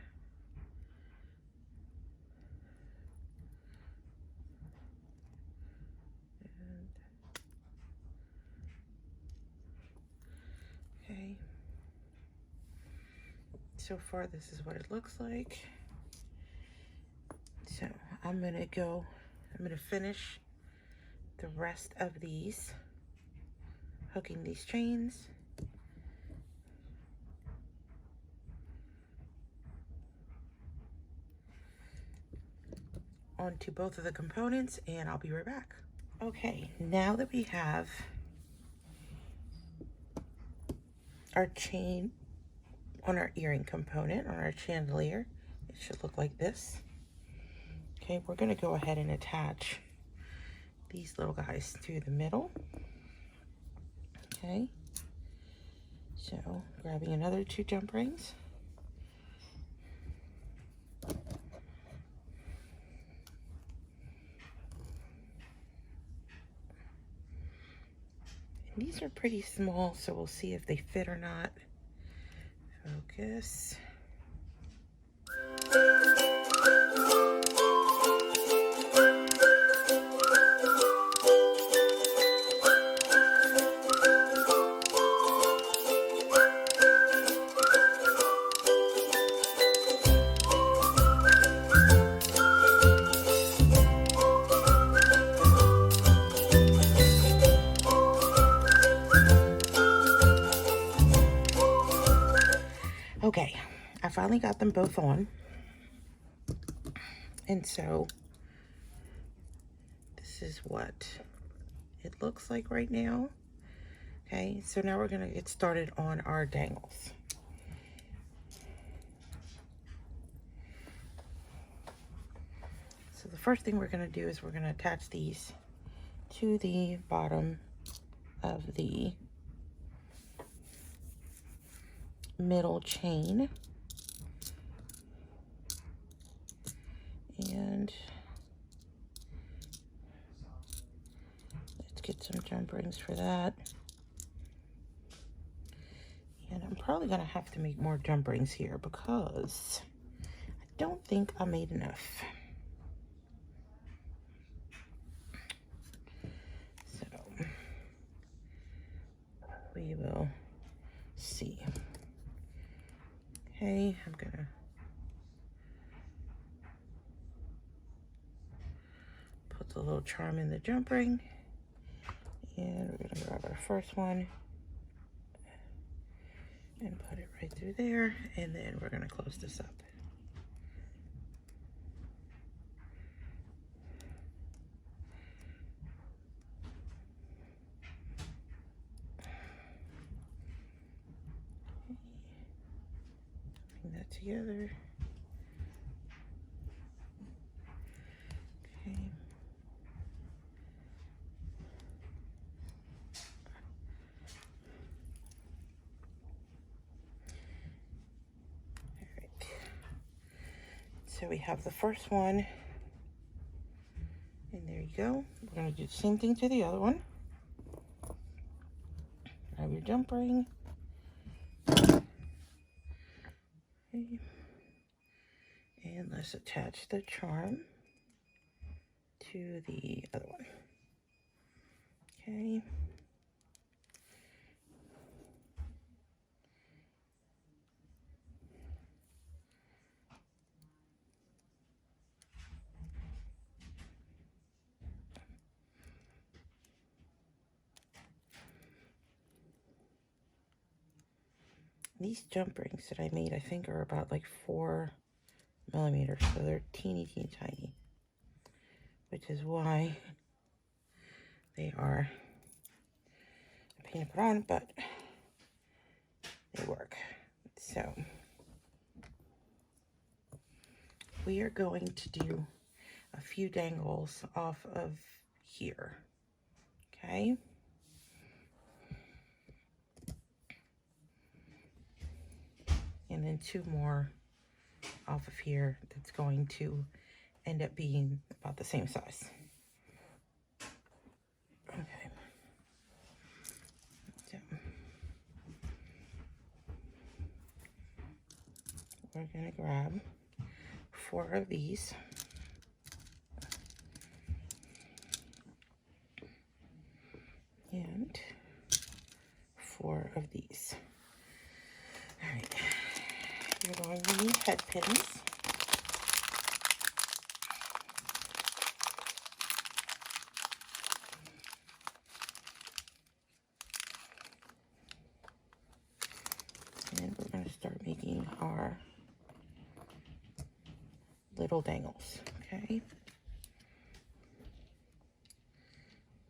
Okay, so far this is what it looks like. So I'm gonna finish the rest of these, hooking these chains. Onto both of the components, and I'll be right back. Okay, now that we have our chain on our earring component, on our chandelier, it should look like this. Okay, we're going to go ahead and attach these little guys to the middle. Okay, so grabbing another 2 jump rings. And these are pretty small, so we'll see if they fit or not. Focus. finally got them both on. And so this is what it looks like right now. Okay, so now we're gonna get started on our dangles. So the first thing we're gonna do is we're gonna attach these to the bottom of the middle chain. And let's get some jump rings for that. And I'm probably gonna have to make more jump rings here because I don't think I made enough. So we will see. Okay, I'm gonna put the little charm in the jump ring, and we're gonna grab our first one and put it right through there, and then we're gonna close this up. Bring that together. Okay. All right. So we have the first one, and there you go. We're gonna do the same thing to the other one. Grab your jump ring. Okay. And let's attach the charm to the other one. Okay. These jump rings that I made, I think, are about like 4 millimeters, so they're teeny tiny, which is why they are a pain to put on, but they work. So we are going to do a few dangles off of here. Okay. And then 2 more off of here that's going to end up being about the same size. Okay. So we're gonna grab 4 of these. And 4 of these. All right. You're going to need head pins. And we're going to start making our little dangles, okay?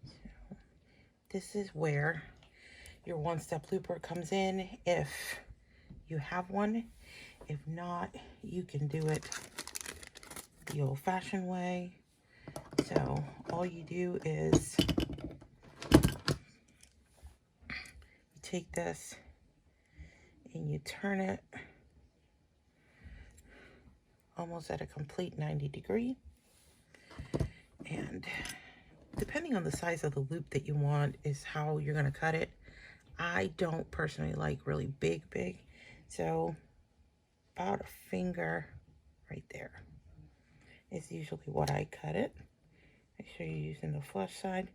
So this is where your one-step looper comes in if you have one. If not, you can do it the old-fashioned way. So all you do is you take this and you turn it almost at a complete 90-degree. And depending on the size of the loop that you want is how you're going to cut it. I don't personally like really big, so about a finger right there is usually what I cut it. Make sure you're using the flush side.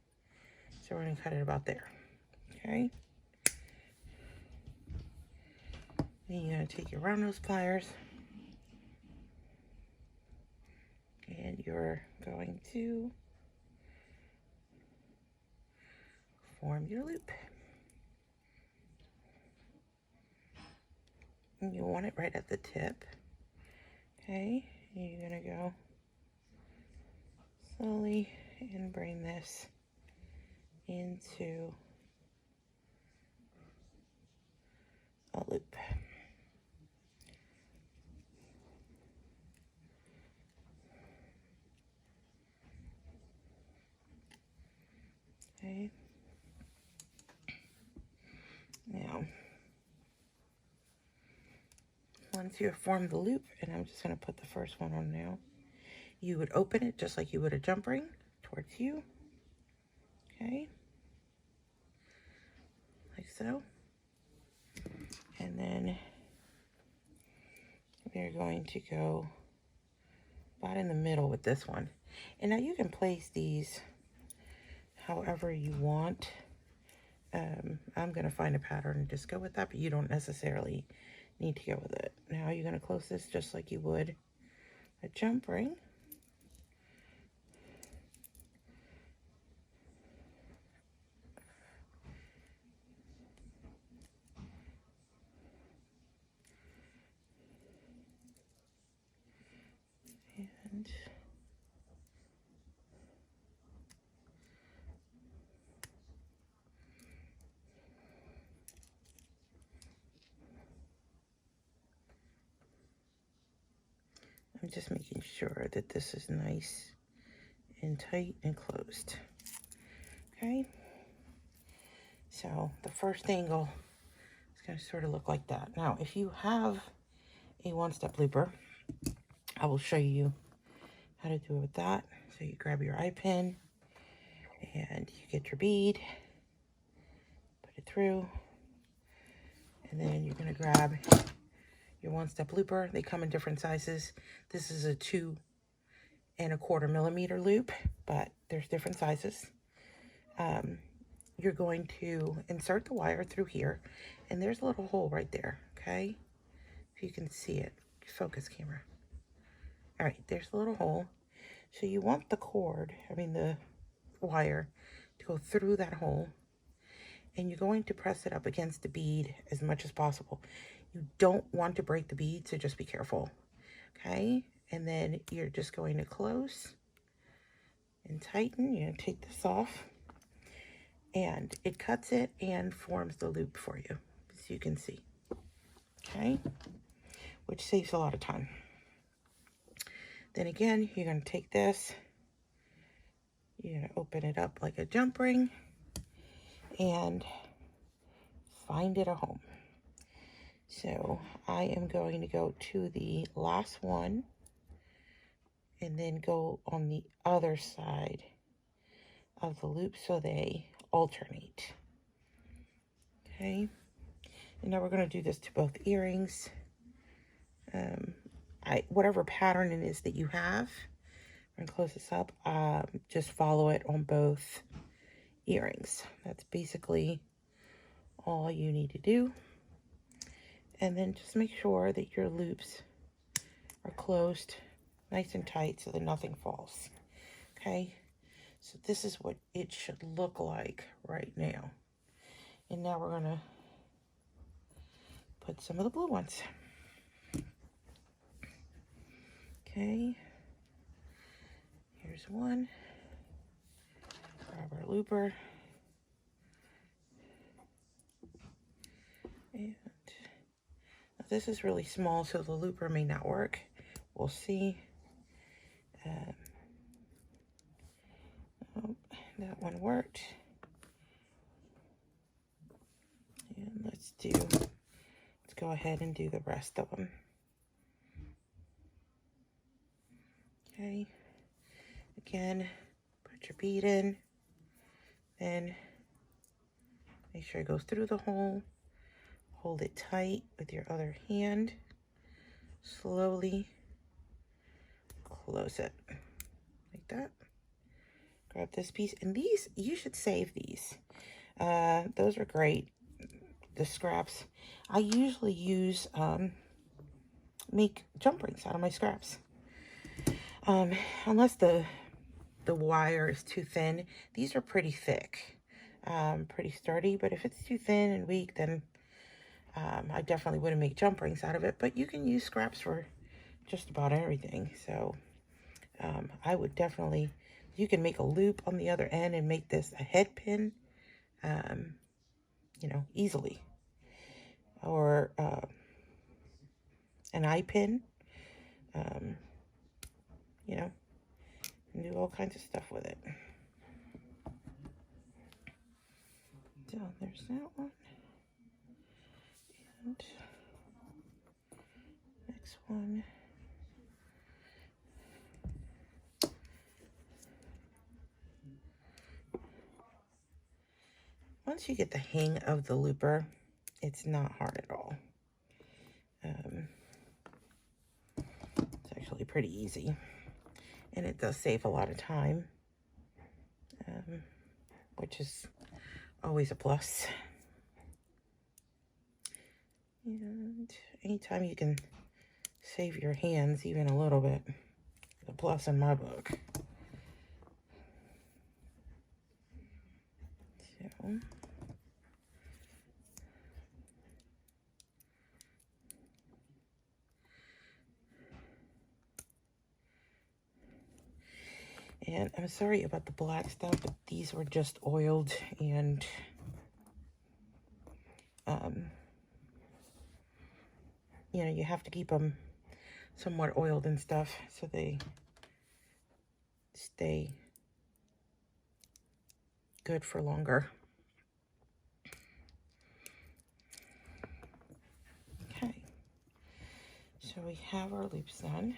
So we're going to cut it about there. Okay. Then you're going to take your round nose pliers and you're going to form your loop. And you want it right at the tip. Okay, you're gonna go slowly and bring this into a loop. Okay. Now, once you have formed the loop, and I'm just going to put the first one on now, you would open it just like you would a jump ring towards you. Okay. Like so. And then we're going to go about in the middle with this one. And now you can place these however you want. I'm going to find a pattern and just go with that, but you don't necessarily need to go with it. Now you're going to close this just like you would a jump ring. And I'm just making sure that this is nice and tight and closed. Okay. So the first angle is going to sort of look like that. Now, if you have a one-step looper, I will show you how to do it with that. So you grab your eye pin and you get your bead, put it through, and then you're going to grab your one-step looper. They come in different sizes. This is a 2¼ millimeter loop, but there's different sizes. You're going to insert the wire through here, and there's a little hole right there, okay? If you can see it, focus camera. All right, there's a little hole. So you want the cord, the wire, to go through that hole, and you're going to press it up against the bead as much as possible. You don't want to break the bead, so just be careful, okay? And then you're just going to close and tighten. You're going to take this off, and it cuts it and forms the loop for you, as you can see, okay? Which saves a lot of time. Then again, you're going to take this, you're going to open it up like a jump ring, and find it a home. So I am going to go to the last one and then go on the other side of the loop so they alternate. Okay, and now we're going to do this to both earrings. Whatever pattern it is that you have, I'm going to close this up, just follow it on both earrings. That's basically all you need to do. And then just make sure that your loops are closed nice and tight so that nothing falls. Okay, so this is what it should look like right now. And now we're going to put some of the blue ones. Okay, here's one. Grab our looper. And this is really small, so the looper may not work. We'll see. Oh, that one worked. And let's go ahead and do the rest of them. Okay. Again, put your bead in. Then make sure it goes through the hole. Hold it tight with your other hand. Slowly close it like that. Grab this piece, and these, you should save these. Those are great, the scraps. I usually use, make jump rings out of my scraps. Unless the wire is too thin. These are pretty thick, pretty sturdy, but if it's too thin and weak, then I definitely wouldn't make jump rings out of it, but you can use scraps for just about everything. So I would definitely, you can make a loop on the other end and make this a head pin, you know, easily. Or an eye pin, you know, and do all kinds of stuff with it. So there's that one. And next one. Once you get the hang of the looper, it's not hard at all. It's actually pretty easy. And it does save a lot of time, which is always a plus. And anytime you can save your hands even a little bit, it's a plus in my book. So, and I'm sorry about the black stuff, but these were just oiled and you know, you have to keep them somewhat oiled and stuff so they stay good for longer. Okay, so we have our loops done.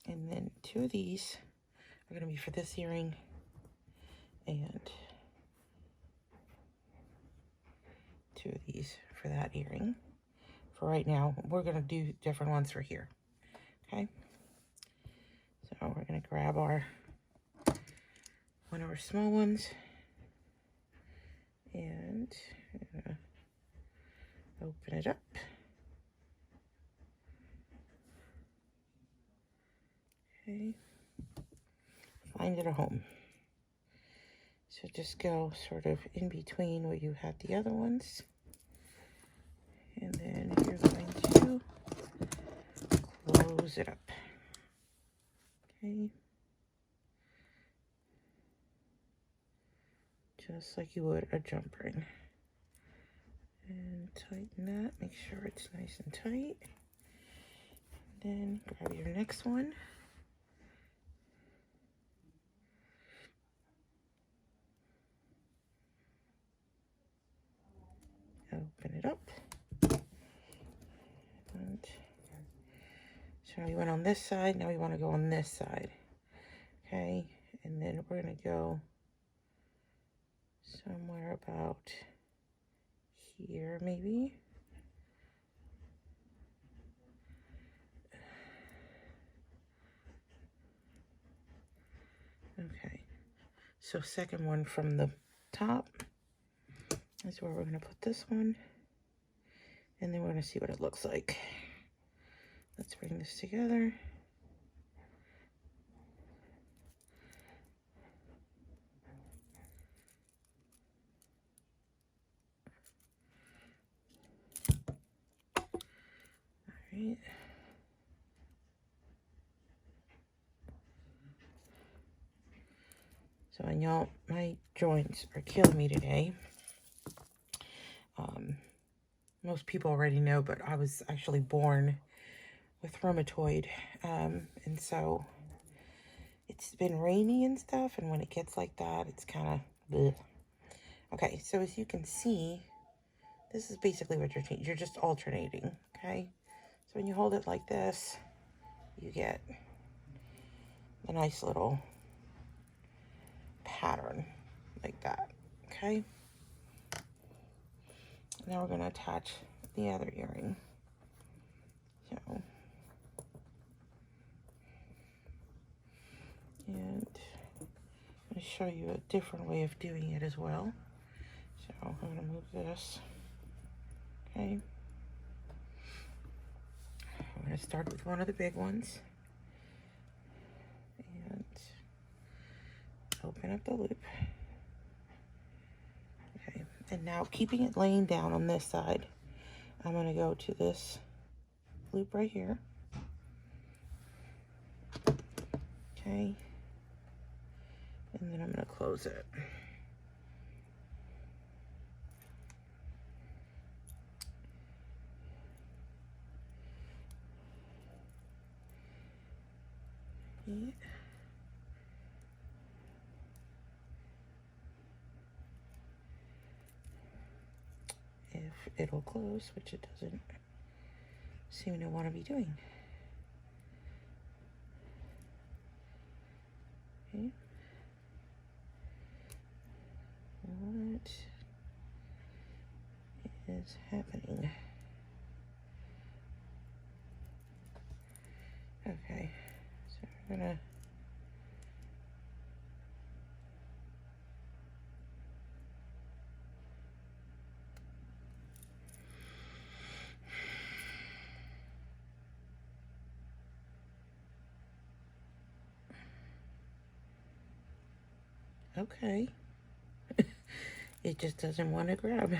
And then 2 of these are going to be for this earring, and 2 of these for that earring. For right now, we're going to do different ones for here. Okay, so we're going to grab our one of our small ones, and open it up. Okay, find it a home. So just go sort of in between where you had the other ones, and then you're going to close it up. Okay, just like you would a jump ring. And tighten that, make sure it's nice and tight. Then grab your next one. Open it up. And so we went on this side, now we want to go on this side. Okay, and then we're going to go somewhere about here, maybe. Okay, so second one from the top is where we're going to put this one, and then we're going to see what it looks like. Let's bring this together. All right. So, and y'all, my joints are killing me today. Most people already know, but I was actually born with rheumatoid. And so it's been rainy and stuff, and when it gets like that, it's kind of okay. So as you can see, this is basically what you're just alternating. Okay, so when you hold it like this, you get a nice little pattern like that. Okay, now we're going to attach the other earring. So, and I'm going to show you a different way of doing it as well. So I'm going to move this. Okay, I'm going to start with one of the big ones and open up the loop. Okay, and now keeping it laying down on this side, I'm going to go to this loop right here. Okay, and then I'm going to close it. Yeah. If it'll close, which it doesn't seem to want to be doing. Okay. What is happening? Okay, so we're gonna okay. It just doesn't want to grab.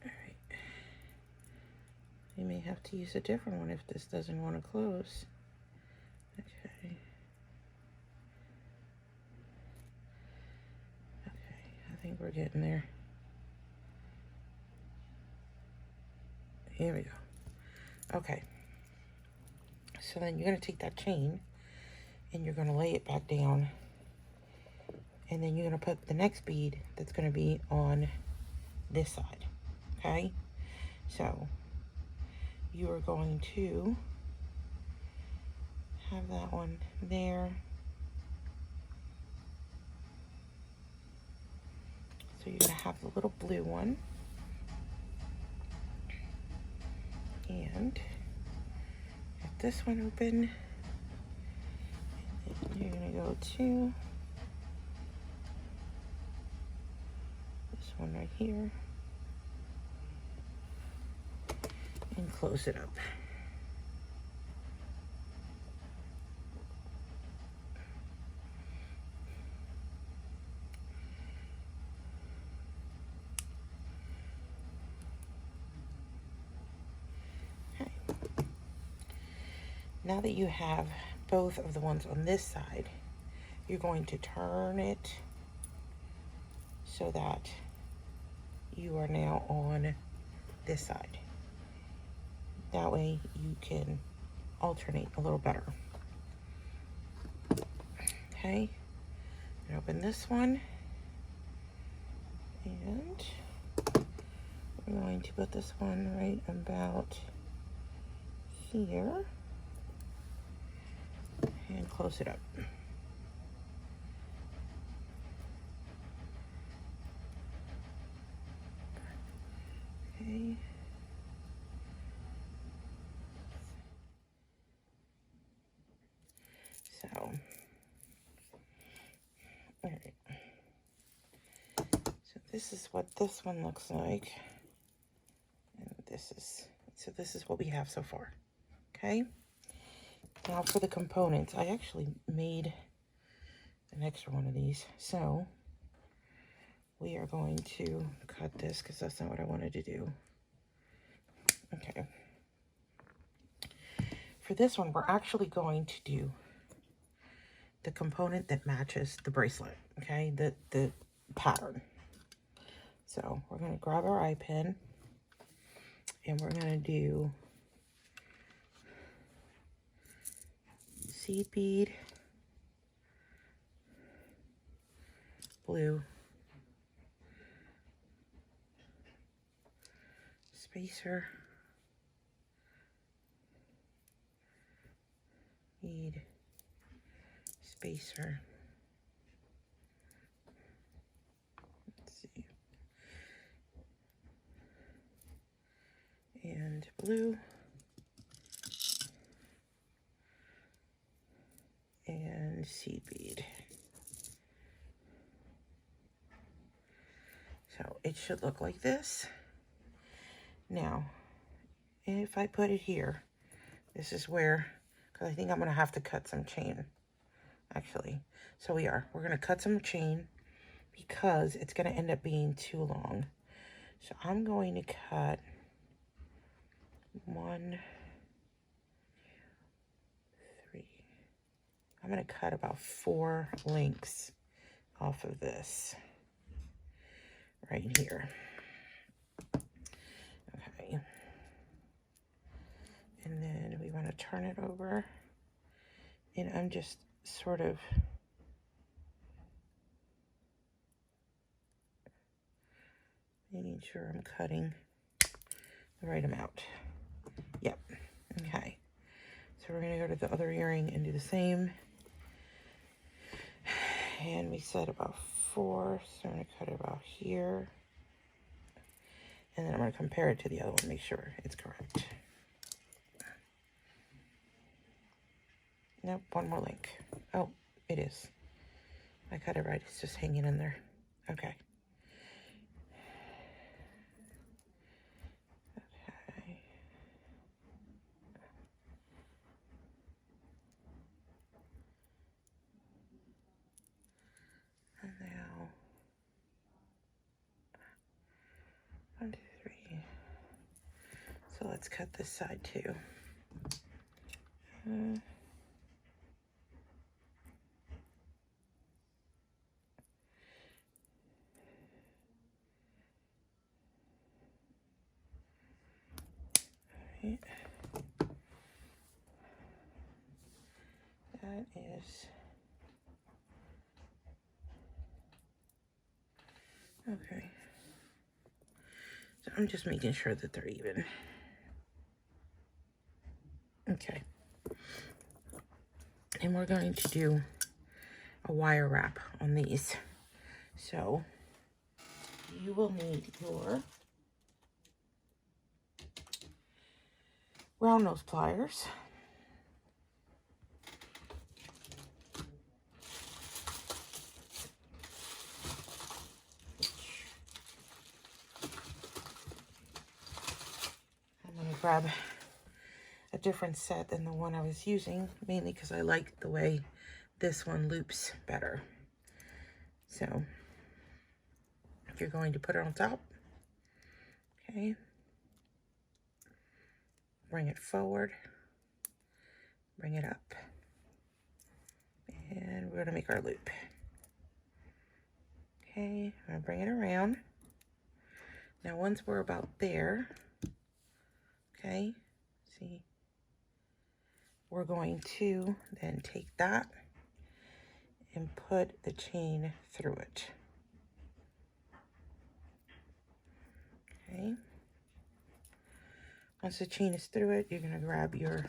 Alright. You may have to use a different one if this doesn't want to close. Okay. Okay, I think we're getting there. Here we go. Okay. So then you're going to take that chain and you're going to lay it back down. And then you're going to put the next bead that's going to be on this side. Okay? So you are going to have that one there. So you're going to have the little blue one. And get this one open. And you're going to go to this one right here. And close it up. Now that you have both of the ones on this side, you're going to turn it so that you are now on this side. That way you can alternate a little better. Okay, and open this one, and we're going to put this one right about here. And close it up. Okay. So, all right. So this is what this one looks like. And this is what we have so far. Okay. Now for the components, I actually made an extra one of these. So we are going to cut this because that's not what I wanted to do. Okay. For this one, we're actually going to do the component that matches the bracelet, okay? The pattern. So we're going to grab our eye pin and we're going to do seed bead, blue, spacer, bead, spacer. Let's see. And blue. And seed bead. So it should look like this. Now, if I put it here, this is where, because I think I'm going to have to cut some chain actually. So we're going to cut some chain because it's going to end up being too long. So I'm going to cut 1, 3. I'm going to cut about 4 links off of this right here. Okay. And then we want to turn it over. And I'm just sort of making sure I'm cutting the right amount. Yep. Okay. So we're going to go to the other earring and do the same. And we said about 4, so I'm going to cut it about here. And then I'm going to compare it to the other one, make sure it's correct. Nope, 1 more link. Oh, it is. I cut it right, it's just hanging in there. Okay. Okay. And now, 1, 2, 3. So let's cut this side too. Right. That is okay. So I'm just making sure that they're even. Okay. And we're going to do a wire wrap on these. So you will need your round nose pliers. I'm going to grab a different set than the one I was using, mainly because I like the way this one loops better. So you're going to put it on top. Okay. Bring it forward. Bring it up. And we're going to make our loop. Okay, I'm going to bring it around. Now once we're about there, okay, see, we're going to then take that and put the chain through it. Okay. Once the chain is through it, you're going to grab your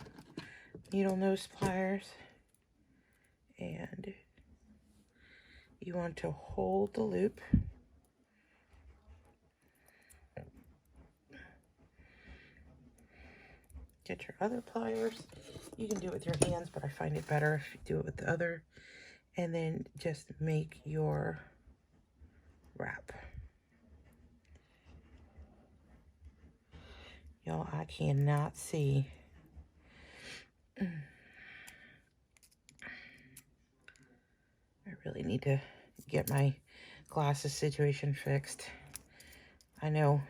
needle nose pliers and you want to hold the loop. Get your other pliers. You can do it with your hands, but I find it better if you do it with the other. And then just make your wrap. Y'all, I cannot see. I really need to get my glasses situation fixed. I know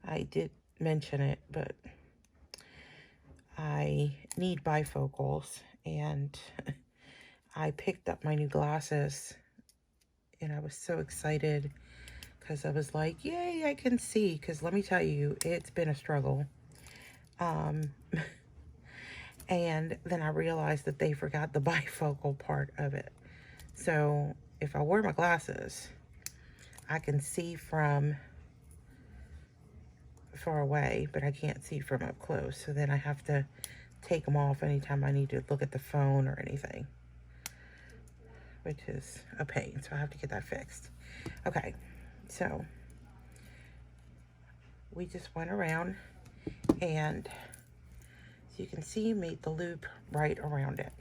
I did mention it, but I need bifocals, and I picked up my new glasses and I was so excited because I was like, yay, I can see. Because let me tell you, it's been a struggle. And then I realized that they forgot the bifocal part of it. So if I wear my glasses, I can see from far away, but I can't see from up close. So then I have to take them off anytime I need to look at the phone or anything, which is a pain. So I have to get that fixed. Okay, so we just went around and as you can see, made the loop right around it.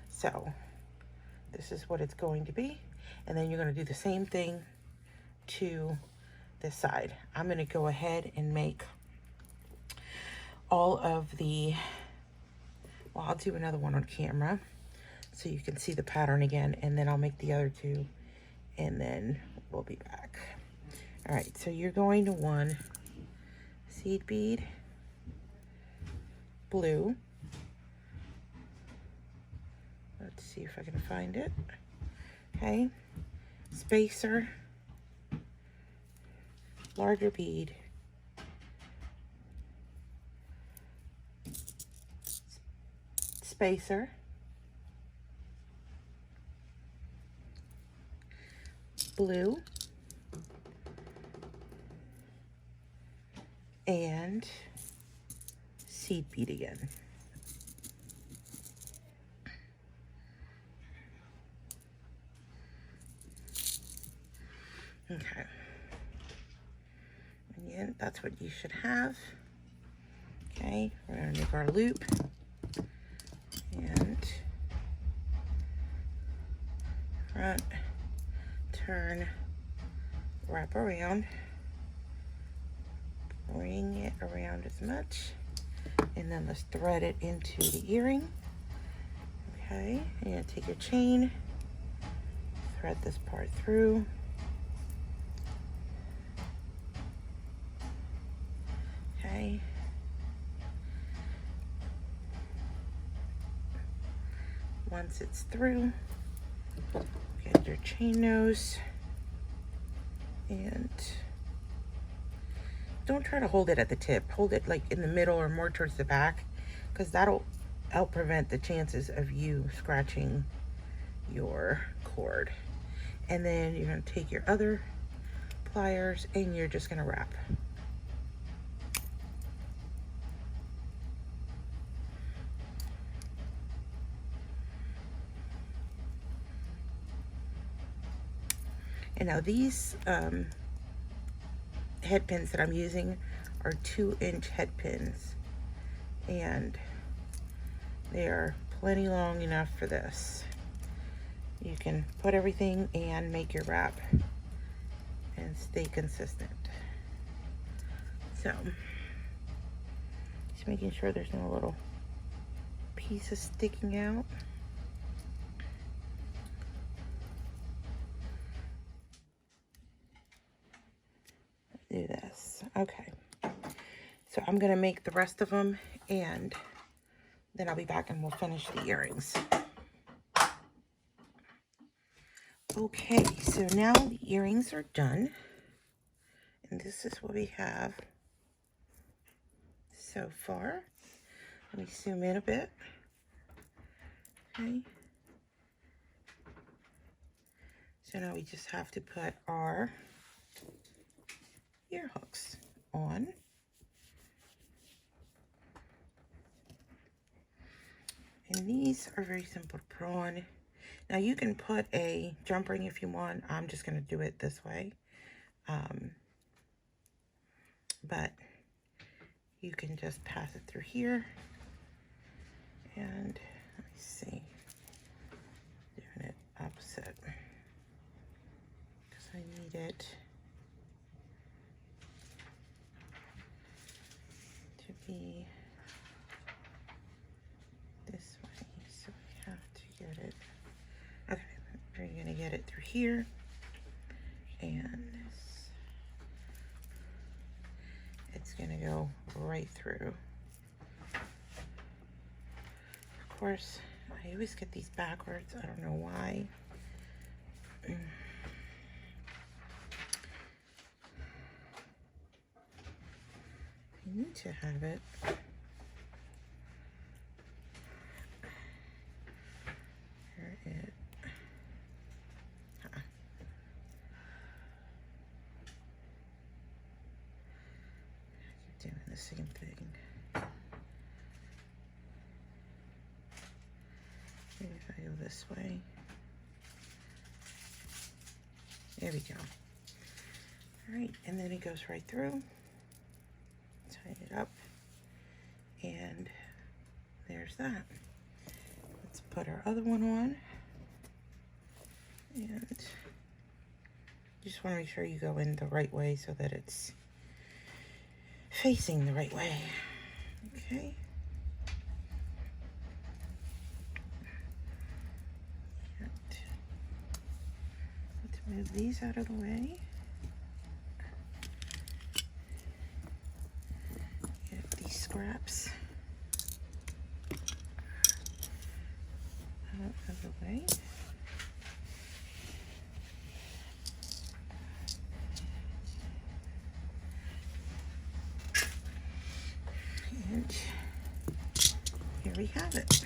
So this is what it's going to be. And then you're going to do the same thing to this side. I'm going to go ahead and make all of the, well, I'll do another one on camera. so you can see the pattern again, and then I'll make the other two, and then we'll be back. All right, so you're going to one seed bead, blue. Let's see if I can find it. Okay, spacer, larger bead, spacer, blue, and seed bead again. Okay. Again, that's what you should have. Okay, we're gonna make our loop and front, turn, wrap around, bring it around as much, and then let's thread it into the earring. Okay, and take your chain, thread this part through. Okay. Once it's through, get your chain nose, and don't try to hold it at the tip. Hold it like in the middle or more towards the back, because that'll help prevent the chances of you scratching your cord. And then you're going to take your other pliers and you're just going to wrap. And now these head pins that I'm using are 2-inch head pins, and they are plenty long enough for this. You can put everything and make your wrap and stay consistent. So just making sure there's no little pieces sticking out. Do this. Okay, so I'm gonna make the rest of them, and then I'll be back and we'll finish the earrings. Okay, so now the earrings are done, and this is what we have so far. Let me zoom in a bit. Okay, so now we just have to put our ear hooks on. And these are very simple to put on. Now you can put a jump ring if you want. I'm just going to do it this way. But you can just pass it through here. And let me see. Doing it opposite, because I need it to be this way, so we have to get it. Okay, we're gonna get it through here, and it's gonna go right through. Of course, I always get these backwards. I don't know why. I need to have it. Here it. I keep doing the same thing. Maybe if I go this way. There we go. All right, and then it goes right through. Tie it up, and there's that. Let's put our other one on, and just want to make sure you go in the right way so that it's facing the right way. Okay. Move these out of the way. Get these scraps out of the way. And here we have it.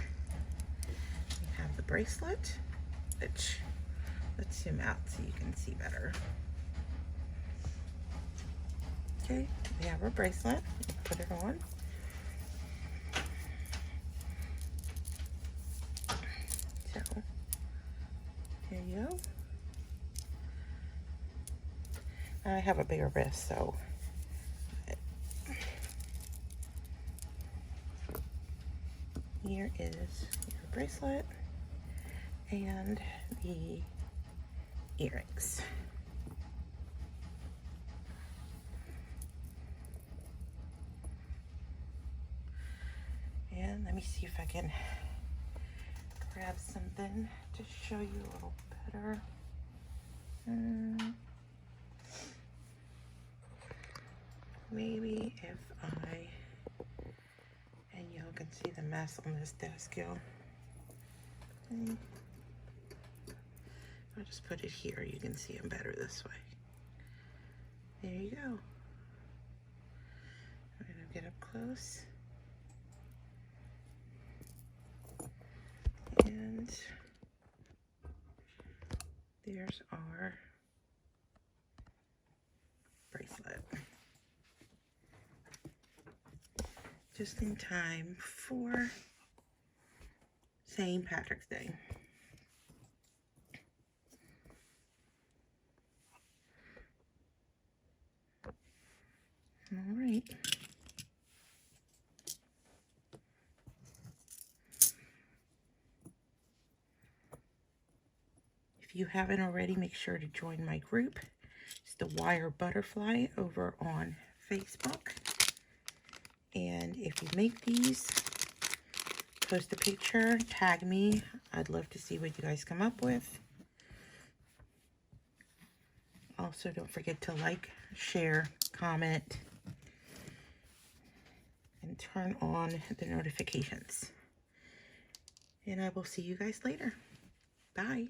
We have the bracelet, which, let's zoom out so you can see better. Okay, we have our bracelet. Put it on. So, there you go. I have a bigger wrist, so here is your bracelet and the earrings. And let me see if I can grab something to show you a little better. Maybe if and y'all can see the mess on this desk, y'all. I'll just put it here. You can see them better this way. There you go. I'm gonna get up close. And there's our bracelet. Just in time for St. Patrick's Day. All right. If you haven't already, make sure to join my group. It's the Wire Butterfly over on Facebook. And if you make these, post a picture, tag me. I'd love to see what you guys come up with. Also, don't forget to like, share, comment, and turn on the notifications. And I will see you guys later. Bye.